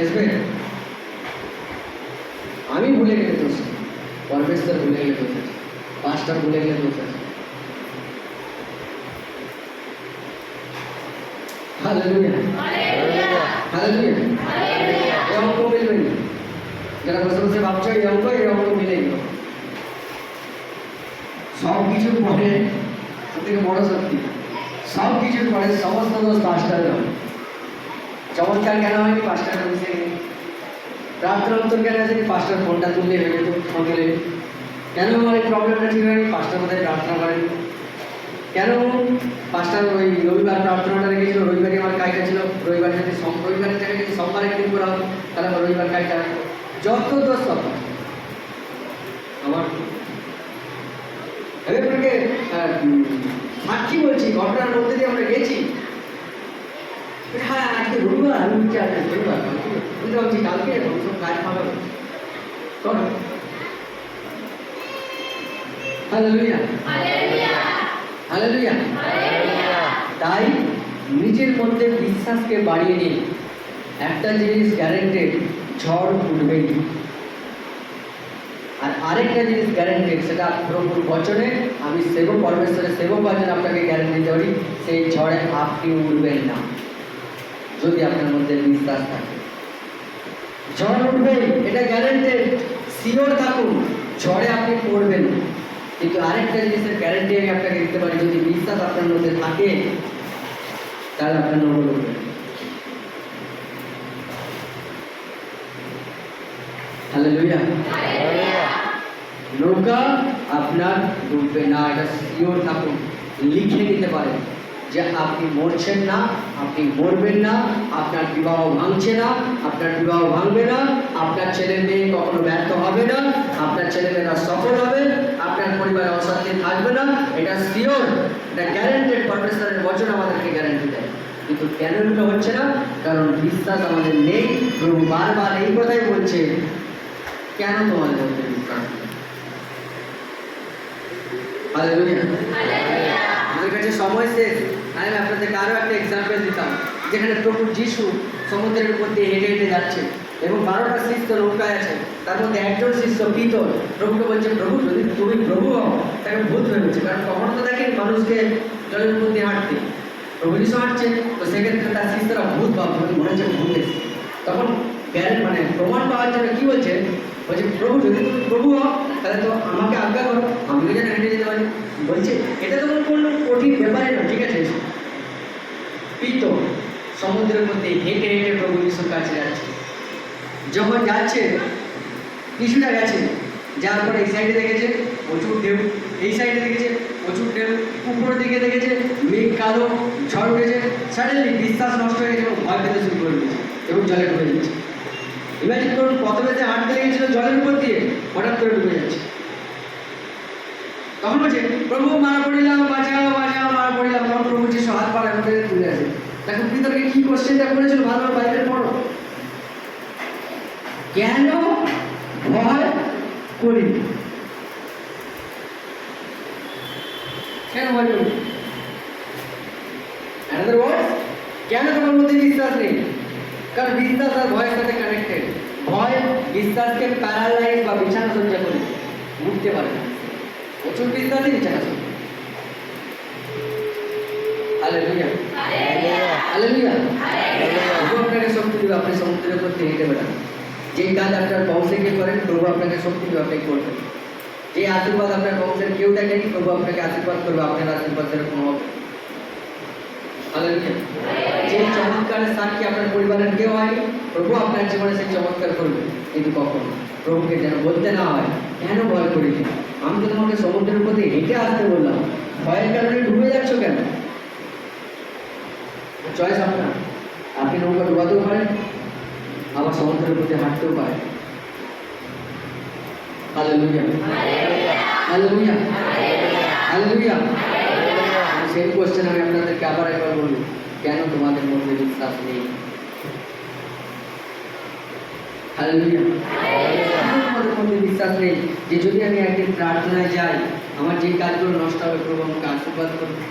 আসবে। আমি ভুলে গেলে দোষ, পরমেশ্বর ভুলে গেলে দোষ আছে, 5টা ভুলে গেলে দোষ আছে। Hallelujah, hallelujah. এই অঙ্ক মিলবে না, যারা বসে বসে ভাবছো এই অঙ্ক মিলে গেল। সব কিছুর পরে সবথেকে বড় শক্তি, সব কিছুর পরে সমস্ত দোষ 5টার হয়। চমৎকার কেন হয়নি? 5টাটা বসে গেলে প্রার্থনা উত্তর কেন আসেনি? 5টার ফোনটা তুললে হয়ে যেত, ফোন গেলে। কেন আমার এই প্রবলেমটা ঠিক হয়নি? 5টার মধ্যে প্রার্থনা করেনি। কেন 5টার ওই রবিবার প্রার্থনাটা রেখেছিল? রবিবারই আমার কাজটা ছিল। রবিবার যদি রবিবারের জায়গায় যদি সোমবার একদিন করা হতো তাহলে আমার রবিবার কাজটা যত দোষ সব আমার আমি আপনাকে সাক্ষী বলছি, ঘটনার মধ্যে দিয়ে আমরা গেছি। হ্যাঁ আজকে রবিবার, আমি বলছি আজকে রবিবার, বুঝতে পারছি কালকে সব কাজ পাবে করো। Hallelujah, hallelujah. তাই নিজের মধ্যে বিশ্বাসকে বাড়িয়ে নিন। একটা জিনিস গ্যারেন্টেড, ঝড় উঠবেই। আর আরেকটা জিনিস গ্যারেন্টেড, সেটা প্রভুর বচনে, আমি সেবক পরমেশ্বরের সেবক বচনে আপনাকে গ্যারেন্টি দিতে পারি, সেই ঝড়ে আপনি উঠবেন না যদি আপনার মধ্যে বিশ্বাস থাকে। ঝড় উঠবেই, এটা গ্যারেন্টেড, শিওর থাকুন, ঝড়ে আপনি পড়বেন। কিন্তু আরেকটা জিনিসের গ্যারেন্টি আমি আপনাকে দিতে পারি, যদি বিশ্বাস আপনার মধ্যে থাকে তাহলে আপনার নগর উঠবে। হালেলুয়া। নৌকা আপনার ডুববে না, এটা শিওর থাকুন, লিখে নিতে পারেন যে আপনি মরছেন না, আপনি মরবেন না, আপনার বিবাহ ভাঙছে না, আপনার বিবাহ ভাঙবে না, আপনার ছেলে মেয়ে কখনো ব্যর্থ হবে না, আপনার ছেলেমেয়েরা সফল হবে, আপনার পরিবারে অশান্তি থাকবে না, এটা শিওর, এটা গ্যারেন্টেড। পরমেশ্বরের বচন আমাদেরকে গ্যারেন্টি দেয়। কিন্তু কেন এটা হচ্ছে না? কারণ বিশ্বাস আমাদের নেই। প্রভু বারবার এই কথাই বলছে, কেন তোমাদের মধ্যে বিশ্বাস নেই? হালেলুয়া। আমাদের কাছে সময় শেষ, আমি আপনাদেরকে আরও একটা এক্সাম্পল দিতাম, যেখানে প্রভু যিশু সমুদ্রের উপর দিয়ে হেঁটে হেঁটে যাচ্ছে এবং 12টা শিষ্য নৌকায় আছে, তার মধ্যে একজন শিষ্য পিতর প্রভুকে বলছে, প্রভু যদি তুমি প্রভু হও তাকে ভূত হয়ে গেছে, কারণ কখনো তো দেখেন মানুষকে জলের উপর দিয়ে হাঁটতে। প্রভু যিশু হাঁটছে, তো সেক্ষেত্রে তার শিষ্যরা ভূত ভাবছে, মনে হচ্ছে ভূত এসেছে। তখন মানে প্রমাণ পাওয়ার জন্য কি বলছে, বলছে প্রভু যদি তুমি প্রভু হও তাহলে তো আমাকে আজ্ঞা করো, আমি যেন হেঁটে যেতে পারি। বলছে এটা তো কোনো কঠিন ব্যাপারে না, ঠিক আছে। পিতর সমুদ্রের মধ্যে হেঁটে হেঁটে প্রভু যিশুর কাছে যাচ্ছে। যখন যাচ্ছে কিছুটা গেছে, যাওয়ার পরে এই সাইডে দেখেছে প্রচুর ঢেউ, এই সাইডে দেখেছে প্রচুর ঢেউ, উপরের দিকে দেখেছে মেঘ কালো, ঝড় উঠেছে। সাডেনলি বিশ্বাস নষ্ট হয়ে গেছে এবং ভয় পেতে শুরু করে দিয়েছে এবং জলে ডুবে যাচ্ছে। ইমাজিন করুন, প্রথমে যে হাঁটতে লেগেছিল জলের উপর দিয়ে, হঠাৎ করে ডুবে যাচ্ছে। তখন বলছে, প্রভু মারা পড়িলাম, বাঁচাও বাঁচাও, মারা পড়িলাম। তখন প্রভু যিশু হাত পাড়ার মধ্যে তুলে আসে। দেখো পিতরকে কি কোশ্চেনটা করেছিল, ভালোভাবে বাইবেল পড়ো। কেন ভয় করি? কেন ভয় করি? Another word, কেন তোমার মধ্যে বিশ্বাস নেই? কারণ বিশ্বাস আর ভয়ের সাথে কানেক্টেড। ভয় বিশ্বাসকে প্যারালাইজ বা বিছানা সজ্জা করে উঠতে পারে না। প্রচুর বিশ্বাসই বিছানা সজ্জা। Hallelujah, hallelujah. প্রভু আপনাকে শক্তি দেবে, আপনি সমুদ্রের উপর দিয়ে হেঁটে বেড়ান। যে কাজ আপনার বংশে কে করেন, প্রভু আপনাকে শক্তি দেবে, আপনি করবেন। যে আশীর্বাদ আপনার বংশের কেউ দেখেনি, প্রভু আপনাকে আশীর্বাদ করবে, আপনার আশীর্বাদ সেরকম হবে। হালেলুয়া। যে চমৎকারের সাক্ষী আপনার পরিবারের কেউ হয়নি, প্রভু আপনার জীবনে সেই চমৎকার করবে। কিন্তু কখন প্রভুকে যেন বলতে না হয়, কেন ভয় করেছি? আমি তো তোমাকে সমুদ্রের উপর দিয়ে হেঁটে আসতে বললাম, ভয়ের কারণে ডুবে যাচ্ছ কেন? চয়েস আপনার, আপনি নৌকা ডুবাতেও পারেন, আবার সমুদ্রের উপর দিয়ে হাঁটতেও পারেন। Hallelujah, hallelujah, hallelujah. Same question আমি আপনাদেরকে আবার একবার বলি, কেন তোমাদের মধ্যে বিশ্বাস নেই? হালেলুয়া। তোমাদের মধ্যে বিশ্বাস নেই যে যদি আমি একদিন প্রার্থনায় যাই, আমার যে কাজগুলো নষ্ট হবে, প্রভু আমাকে আশীর্বাদ করবে?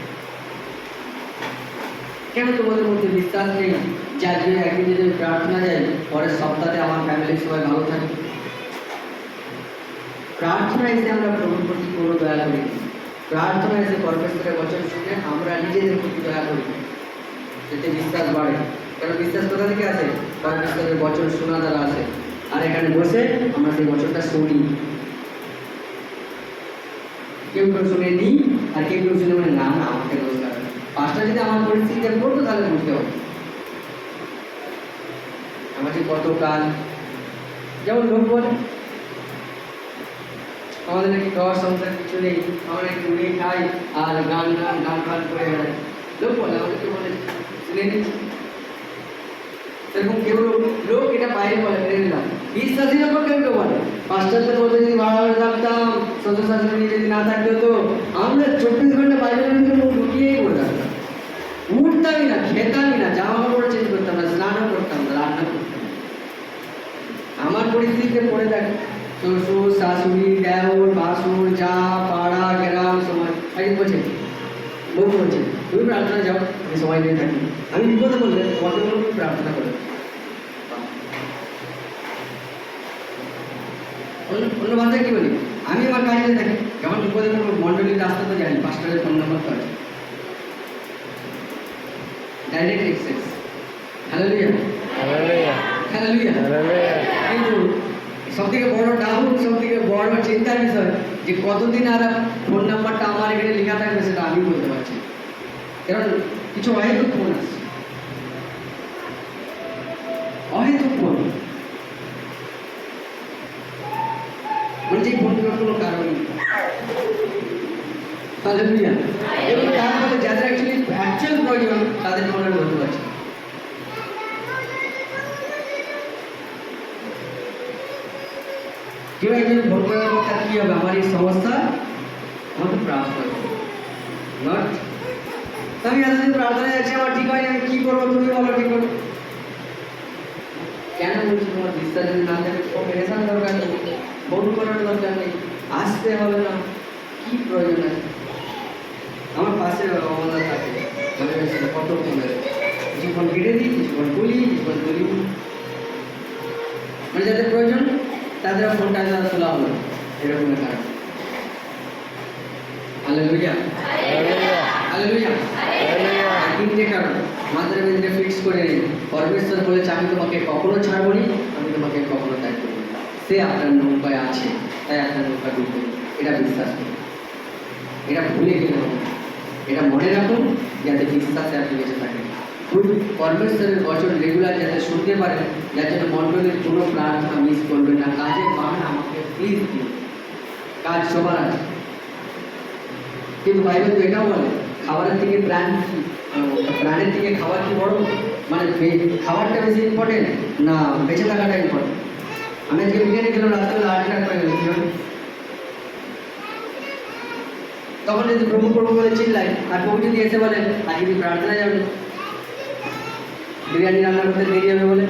কেন তোমাদের মধ্যে বিশ্বাস নেই যে আজকে একদিন যদি আমি প্রার্থনা যাই, পরের সপ্তাহে আমার ফ্যামিলির সবাই ভালো থাকবে? প্রার্থনা এসে আমরা প্রভুর প্রতি কোনো দয়া করি, প্রার্থনা এসে পরমেশ্বরের বচন শুনে আমরা নিজেদের প্রতি দয়া করি, এতে বিশ্বাস বাড়ে। কারণ বিশ্বাস কোথা থেকে আসে? পরমেশ্বরের বচন শোনা দ্বারা আসে। আর এখানে বসে আমরা সেই বচনটা শুনি। কেউ কেউ শুনে নিই, আর কেউ কেউ শুনে মানে না না আমাকে দরকার। পাঁচটা যদি আমার পরিস্থিতিতে পড়তো তাহলে বুঝতে হবে আমার যে কত কাজ। যেমন লোক বলে আমাদের নাকি খাওয়ার সংসার কিছু নেই, আমরা একটু উড়িয়ে খাই আর গান গান গান গান করে বেড়াই। লোক বলে, আমাদেরকে বলে শুনে নিচ্ছি। এরকম কেউ লোক এটা বাইরে বলে মেনে নিলাম, বিশ্বাসীর ওপর কেউ কেউ বলে পাঁচটাতে বলতে যদি ভাড়া থাকতাম, শ্বশুর শাশুড়ি যদি না থাকতো তো আমরা 24 ঘন্টা বাইরের ভিতরে মুখ ঢুকিয়েই পড়ে থাকতাম, উঠতামই না, খেতামই না, জামা কাপড় চেঞ্জ করতাম না, স্নানও করতাম না, রান্না করতাম না। আমার পরিস্থিতিতে পড়ে দেখ, শ্বশুর শাশুড়ি দেওর বাসুর যা পাড়া গ্রাম সময় একদিন বলছে বউ বলছে তুমি প্রার্থনা যাও, আমি সময় নিয়ে থাকি, আমি বিপদে বললে তোমাকে বলবো তুমি প্রার্থনা করো। অন্য ভাষায় কি বলি, আমি আমার কাজে থাকি, যখন বিপদে বলবো মন্ডলীর রাস্তা তো জানি, 5টার ফোন নাম্বার তো আছে, ডাইরেক্ট এক্সেস। হ্যালেলুয়া,
Hallelujah.
হ্যালেলুয়া।
Hallelujah.
কিন্তু সবথেকে বড় ডাউন, সবথেকে বড় চিন্তার বিষয় যে কতদিন আর ফোন নাম্বারটা আমার এখানে লেখা থাকবে সেটা আমি বলতে পারছি না। কারণ কিছু অহেতুক ফোন আছে, অহেতুক ফোন, মানে যে ফোনগুলোর কোনো কারণ নেই। হালেলুয়া। এবং তার ফলে যাদের অ্যাকচুয়াল প্রয়োজন তাদের মনে বলতে পারছি। কেউ একজন ফোন করার পর তার কি হবে, আমার এই সমস্যা আমাকে প্রার্থনা করবে, নট আমি এতদিন প্রার্থনায় যাচ্ছি আমার ঠিক হয়নি, আমি কি করবো তুমি বলো কি করবো। কেন বলছি, তোমার বিশ্বাস যদি না থাকে অপারেশন দরকার নেই, ফোন করার দরকার নেই, আসতে হবে না, কি প্রয়োজন আছে। আমার পাশে অবস্থা থাকে, কত ফোন কিছুক্ষণ কেটে দিই, কিছুক্ষণ বলি, কিছুক্ষণ বলি, মানে যাদের প্রয়োজন তাদের ফোনটা তারা তোলা হলো এরকমের কারণ। Hallelujah,
Hallelujah.
হালেলুয়া।
Hallelujah.
তিনটে কারণ মাথার মধ্যে ফিক্স করে নিন। পরমেশ্বর বলেছে আমি তোমাকে কখনো ছাড়বো নি, আমি তোমাকে কখনো ত্যাগ করবো না। সে আপনার নৌকায় আছে, তাই আপনার নৌকা ডুববে, এটা বিশ্বাস করুন, এটা ভুলে গেলে হবে না। এটা মনে রাখুন যাতে বিশ্বাসে আপনি বেঁচে থাকেন। পরমেশ্বরের বচন রেগুলার যাতে শুনতে পারেন, যার জন্য মণ্ডলের কোনো প্রার্থনা মিস করবেন না। কাজের বাহানা আমাকে প্লিজ দিন, কাজ সবার আছে, কিন্তু বাইবেল তো এটাও বলে খাবারের থেকে প্রাণ কি, প্রাণের থেকে খাবার কি বড়, মানে খাবারটা বেশি ইম্পর্টেন্ট না বেঁচে থাকাটা ইম্পর্টেন্ট। আমি আজকে বিরিয়ানি খেলাম, রাত্রে 8 টাকা করে গেল, তখন যদি প্রভু প্রভু বলে চিল্লাই, আর প্রভু যদি এসে বলে আজকে তুমি প্রার্থনা যাবে, বিরিয়ানি রান্না করতে দেরি হবে বলে,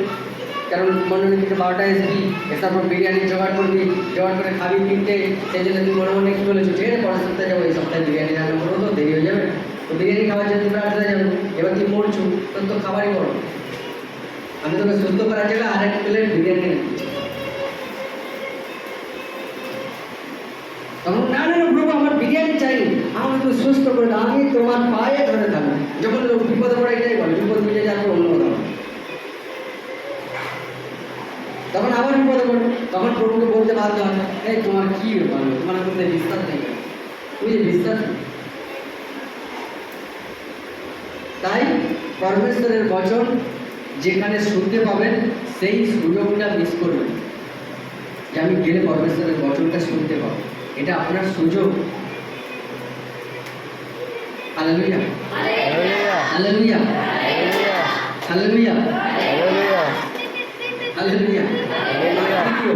কারণ মন্ডলী থেকে 12টায় আসবি, এসার পর বিরিয়ানি জোগাড় করবি, জোগাড় করে খাবি 3টে, সেই জন্য তুমি মনে মনে কি বলেছো যে পরের সপ্তাহে যাবো, এই সপ্তাহে বিরিয়ানি রান্না করবো তো দেরি হয়ে যাবে, তো বিরিয়ানি খাওয়ার জন্য প্রার্থনা যাবো। এবার তুই মরছু, তোর তো খাবারই বড়, আমি তোকে সুস্থ করার জায়গায় আরেক প্লেট বিরিয়ানি রাখছি। তখন না না প্রভু আমার বিরিয়ানি চাইনি, আমাকে তুমি সুস্থ করে দাও, আমি তোমার পায়ে ধরে থাকবো। যখন লোক বিপদে পড়ে এটাই বলে, বিপদ মিটে যাওয়ার পর অন্য কথা বলে। তখন আবার বিপদে পড়ে, তখন প্রভুকে বলতে বাধ্য হয়, এই তোমার কি ব্যাপার, তোমার মধ্যে বিশ্বাস নেই, বুঝলি বিশ্বাস নেই। তাই পরমেশ্বরের বচন যেখানে শুনতে পাবেন সেই সুযোগটা মিস করবেন, যে আমি গেলে পরমেশ্বরের বচনটা শুনতে পাবো, এটা আপনার সুযোগ। Hallelujah,
Hallelujah.
Hallelujah,
Hallelujah.
Hallelujah,
Hallelujah.
Hallelujah. দ্বিতীয়,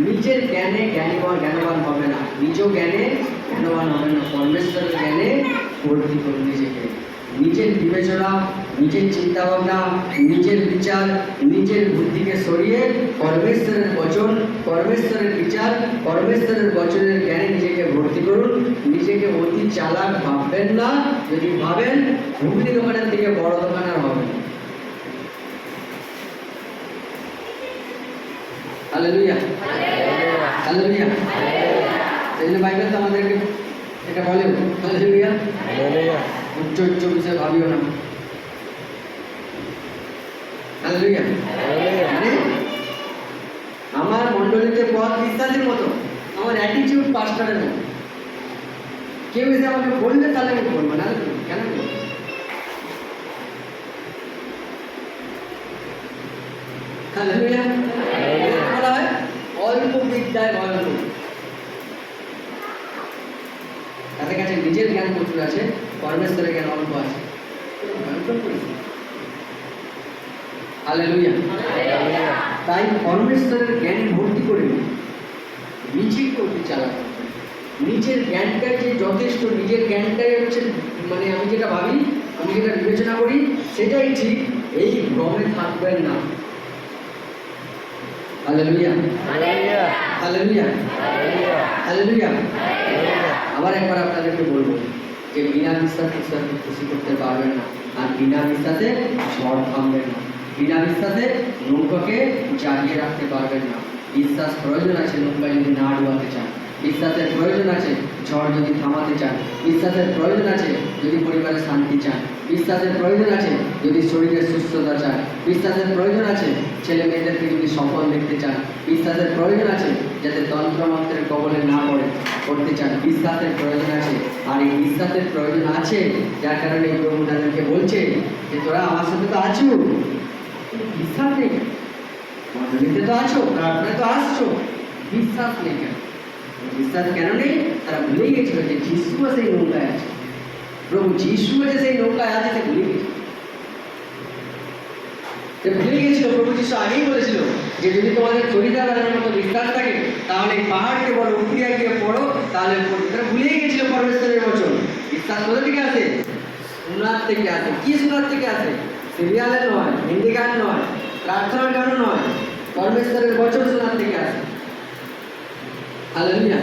নিজের জ্ঞানে জ্ঞানবান হবে না, নিজ জ্ঞানে জ্ঞানবান হবে না, পরমেশ্বরের জ্ঞানে ভর্তি করুন নিজেকে। নিজের বিবেচনা, নিজের চিন্তা ভাবনা, নিজের বিচার, নিজের বুদ্ধিকে সরিয়ে পরমেশ্বরের বচন, পরমেশ্বরের বিচার, পরমেশ্বরের বচনের জ্ঞানে নিজেকে ভর্তি করুন। নিজেকে অতি চালাক ভাববেন না, যদি ভাবেন ঘুগনি দোকানের থেকে বড় দোকান আর হবে না। Hallelujah, hallelujah. এই জন্য বাইবেল তো আমাদেরকে এটা বলে, হালেলুয়া,
Hallelujah.
উচ্চ উচ্চ বিষয় ভাবিও না। হালেলুয়া।
Hallelujah.
মানে আমার মণ্ডলীতে পথ বিশ্বাসের মতো, আমার অ্যাটিটিউড পাস্টারের মতো। কেউ এসে আমাকে বললে তাহলে আমি বলবো না, কেন বলবো? হালেলুয়া। বলা হয় অল্প বিদ্যায় অল্প, তাদের কাছে নিজের জ্ঞান প্রচুর আছে, পরমেশ্বরের জ্ঞান অল্প আছে। হালেলুয়া।
হালেলুয়া।
তাই পরমেশ্বরের জ্ঞানে ভর্তি করে নিজেকে অতি চালাক হতে হবে। নিজের জ্ঞানটাই যে যথেষ্ট, নিজের জ্ঞানটাই হচ্ছে মানে আমি যেটা ভাবি, আমি যেটা বিবেচনা করি সেটাই ঠিক, এই ভ্রমে থাকবেন না। Hallelujah,
hallelujah.
Hallelujah,
hallelujah.
Hallelujah.
Hallelujah.
আবার একবার আপনাদেরকে বলবো যে বিনা বিশ্বাসে ঈশ্বরকে খুশি করতে পারবেন না, আর বিনা বিশ্বাসে ঝড় থামবেন না, বিনা বিশ্বাসে নৌকাকে জাগিয়ে রাখতে পারবেন না। বিশ্বাস প্রয়োজন আছে নৌকা যদি না ডুবাতে চান, বিশ্বাসের প্রয়োজন আছে ঝড় যদি থামাতে চান, বিশ্বাসের প্রয়োজন আছে যদি পরিবারে শান্তি চান, বিশ্বাসের প্রয়োজন আছে যদি শরীরের সুস্থতা চান, বিশ্বাসের প্রয়োজন আছে ছেলে মেয়েদেরকে যদি সফল দেখতে চান, বিশ্বাসের প্রয়োজন আছে যাতে তন্ত্রমন্ত্রের কবলে না পড়তে চান, বিশ্বাসের প্রয়োজন আছে। আর এই বিশ্বাসের প্রয়োজন আছে যার কারণে এই প্রভু তাদেরকে বলছে যে তোরা আমার সাথে তো আছো, বিশ্বাস নেই কেন? মণ্ডলীতে তো আছো, প্রার্থনায় তো আসছো, বিশ্বাস নেই কেন? বিশ্বাস কেন নেই? তারা ভুলেই গেছিল যে যিশুও সেই নৌকায় আছে, প্রভু যিশুও যে সেই নৌকায় আছে সে ভুলে গেছিল। ভুলে গেছিল, প্রভু যিশু আগেই বলেছিল যে যদি তোমাদের চরিদা বেলার মতো বিশ্বাস থাকে তাহলে এই পাহাড়কে বলো উপরিয়া গিয়ে পড়ো, তাহলে পড়বে। তারা ভুলেই গেছিল পরমেশ্বরের বচন। বিশ্বাস কোথা থেকে আসে? শোনার থেকে আসে। কি শোনার থেকে আসে? সিরিয়ালে নয়, হিন্দি গান নয়, প্রার্থনার গানও নয়, পরমেশ্বরের বচন শোনার থেকে আসে। Hallelujah,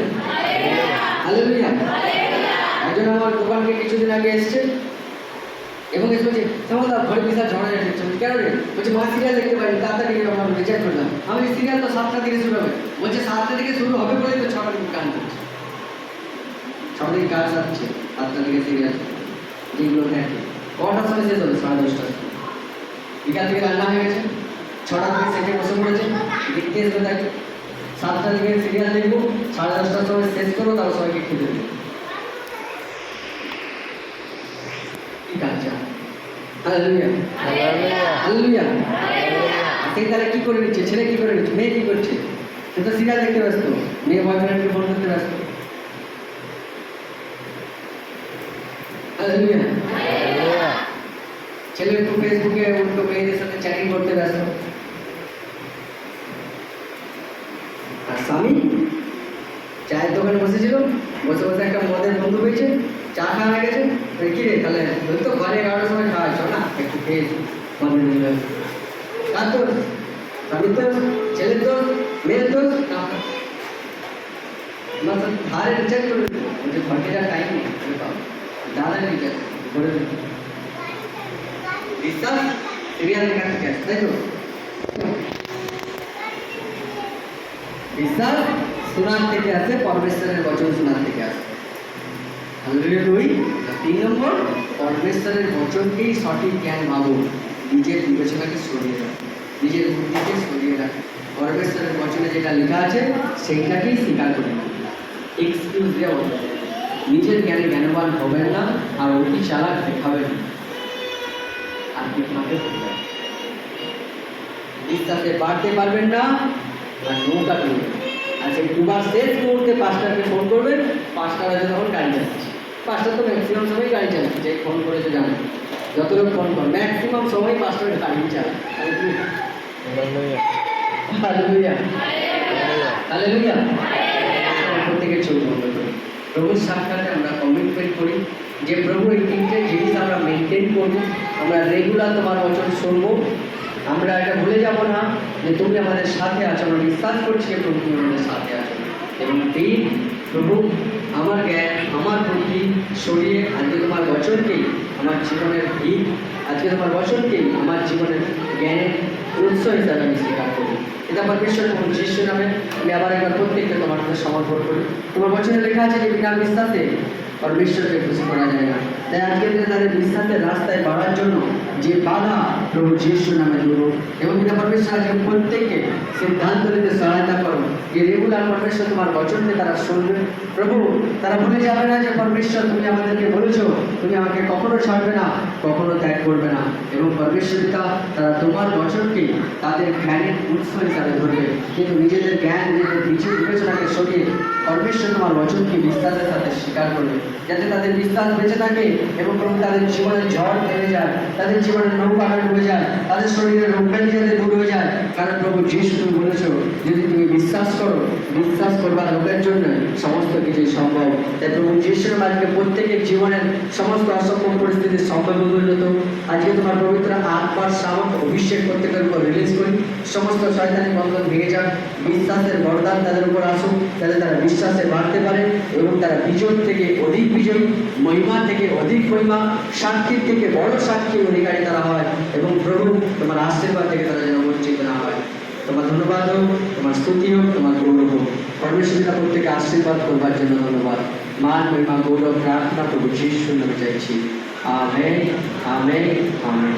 hallelujah. একজন আমার দোকানকে কিছুদিন আগে এসছে এবং এসে বলছে শ্যামলদা ঘরে বিশাল ঝড়া যাচ্ছে। কেন রে? বলছে মা সিরিয়াল দেখতে পারি, তাড়াতাড়ি আমার রিচার্জ করলাম। আমি সিরিয়াল তো 7টা থেকে শুরু হবে। বলছে 7টা থেকে শুরু হবে বলে তো 6টা থেকে গান করছে, 6টা থেকে কাজ আসছে, 7টা থেকে সিরিয়াল যেগুলো দেখে। কটার সময় শেষ হবে? 10:30টার। বিকাল থেকে রান্না হয়ে গেছে, 6টা থেকে সেটে বসে পড়েছে, দেখতে এসে দেখে 7টা থেকে সিরিয়াল দেখবো, 10:30টার সময় শেষ করবো, তারপর সবাইকে খেতে দেবো। কি কাজটা? Hallelujah,
hallelujah.
হালেলুয়া।
হালেলুয়া।
সেই তারা কি করে নিচ্ছে? ছেলে কি করে নিচ্ছে? মেয়ে কি করছে? সে তো সিরিয়াল দেখতে ব্যস্ত, মেয়ে বয়ফ্রেন্ডকে ফোন করতে ব্যস্ত। হালেলুয়া।
হালেলুয়া।
ছেলে একটু ফেসবুকে উল্টো মেয়েদের সাথে চ্যাটিং করতে ব্যস্ত। আর স্বামী চায়ের দোকানে বসেছিল, বসে বসে একটা মদের বন্ধু পেয়েছে, চা খাওয়া হয়ে গেছে। কি রে তাহলে ওই তো ঘরে 11টার সময় খাওয়া চ না একটু খেয়ে মদের বন্ধু। কার দোষ? স্বামীর দোষ, ছেলের দোষ, মেয়ের দোষ? ধারে রিচার্জ করে দেবো, বলছে ঘরকে যা টাইম নেই দাদা রিচার্জ করে দেবো। বিশ্বাস সিরিয়াল দেখার থেকে আসে, তাই তো? বিশ্বাস শোনার থেকে আসে, পরমেশ্বরের বচন শোনার থেকে আসে। হালেলুয়া 2। 3 নম্বর, পরমেশ্বরের বচনকেই সঠিক জ্ঞান ভাবো, নিজের বিবেচনাকে সরিয়ে রাখো, নিজের বুদ্ধিকে সরিয়ে রাখো। পরমেশ্বরের বচনে যেটা লেখা আছে সেইটাকেই স্বীকার করে নাও। এক্সকিউজ দেওয়া, নিজের জ্ঞানে জ্ঞানবান হবেন না, আর অতি চালাক দেখাবেন না। আর বিভ্রান্তে পড়বেন। বিশ্বাসে বাড়তে পারবেন না, আর নৌকা ডুববে। আর সেই ডুবার শেষ মুহূর্তে পাঁচটাকে ফোন করবেন, 5টা বাজে তখন গাড়ি চালাচ্ছে। 5টা তো ম্যাক্সিমাম সময় গাড়ি চালাচ্ছে, যে ফোন করেছে জানেন, যত লোক ফোন করে ম্যাক্সিমাম সময় 5টা গাড়ি চালায়।
হালেলুয়া।
Hallelujah,
hallelujah.
হালেলুয়া। প্রত্যেকের চোখ বন্ধ করি, প্রভুর সাক্ষাতে আমরা কমিটমেন্ট করি যে প্রভু এই 3টে জিনিস আমরা মেনটেন করবো, আমরা রেগুলার তোমার বচন শুনবো, আমরা এটা ভুলে যাব না যে তুমি আমাদের সাথে আছো। আমরা বিশ্বাস করছি যে প্রভু তুমি আমাদের সাথে আছো। এবং 3, প্রভু আমার জ্ঞান, আমার বুদ্ধি সরিয়ে আজকে তোমার বচনকেই আমার জীবনের ভিত, আজকে তোমার বচনকেই আমার জীবনের জ্ঞানের উৎস হিসাবে আমি স্বীকার করি। এটা পরমেশ্বর এবং যিশু নামে আমি আবার একবার প্রত্যেককে তোমার কাছে সমর্পণ করি। তোমার বচনে লেখা আছে যে বিনা বিশ্বাসে পরমেশ্বরকে খুশি করা যায় না। তাই আজকের দিনে তাদের বিশ্বাসের রাস্তায় বাড়ার জন্য যে বাধা প্রভু যিশু নামে দূর, এবং পিতা পরমেশ্বর আজকে প্রত্যেককে সিদ্ধান্ত নিতে সহায়তা করো যে রেগুলার পরমেশ্বর তোমার বচনকে তারা শুনবে। প্রভু তারা ভুলে যাবে না যে পরমেশ্বর তুমি আমাদেরকে বলেছো তুমি আমাকে কখনো ছাড়বে না, কখনো ত্যাগ করবে না। এবং পরমেশ্বর পিতা তারা তোমার বচনকে তাদের জ্ঞানের উৎস হিসাবে ধরবে, কিন্তু নিজেদের জ্ঞান, নিজেদের বিচার বিবেচনাকে সরিয়ে পরমেশ্বর তোমার বচনকে বিশ্বাসের সাথে স্বীকার করবে, যাতে তাদের বিশ্বাস বেঁচে থাকে এবং প্রভু তাদের জীবনের ঝড় থেমে যায়, তাদের জীবনের নৌকাটা ডুবে যায়, তাদের শরীরের রোগব্যাধি যাতে দূর হয়ে যায়। কারণ প্রভু যিশু তুমি বলেছো যদি তুমি বিশ্বাস করো, বিশ্বাস করবার লোকের জন্য সমস্ত কিছু সম্ভব। তাই প্রভু যিশুর মাঝে প্রত্যেকের জীবনের সমস্ত অসম্ভব পরিস্থিতি সম্ভব পরিণত। আজকে তোমার পবিত্র আত্মার সামর্থ্য অভিষেক প্রত্যেকের উপর রিলিজ করি। সমস্ত শয়তানি বন্ধন ভেঙে যাক, বিশ্বাসের বরদান তাদের উপর আসুক, যাতে তারা বিশ্বাসে বাড়তে পারে এবং তারা বিজয় থেকে অধিক বিজয়ী, মহিমা থেকে অধিক মহিমা, সাক্ষীর থেকে বড় সাক্ষীর অধিকারী তারা হয় এবং প্রভু তোমার আশীর্বাদ থেকে তারা যেন বঞ্চিত না হয়। তোমার ধন্যবাদ হোক, তোমার স্তুতি হোক, তোমার গৌরব হোক। পরমেশ্বরীরা প্রত্যেকে আশীর্বাদ করবার জন্য ধন্যবাদ। মান মহিমা গৌরব প্রার্থনা প্রভু যিশুর নামে চাইছি। Amen, amen, amen.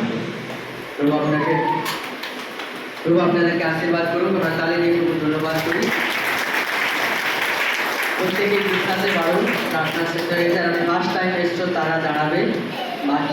প্রভু আপনাদেরকে আশীর্বাদ করুন। আমরা তালে দিয়ে প্রভু ধন্যবাদ করি। প্রত্যেকে বিশ্বাসে বাড়ুন। প্রার্থনা শেষ হয়ে গেছে। আর আমি ফার্স্ট টাইম এসছো তারা দাঁড়াবে, বাকি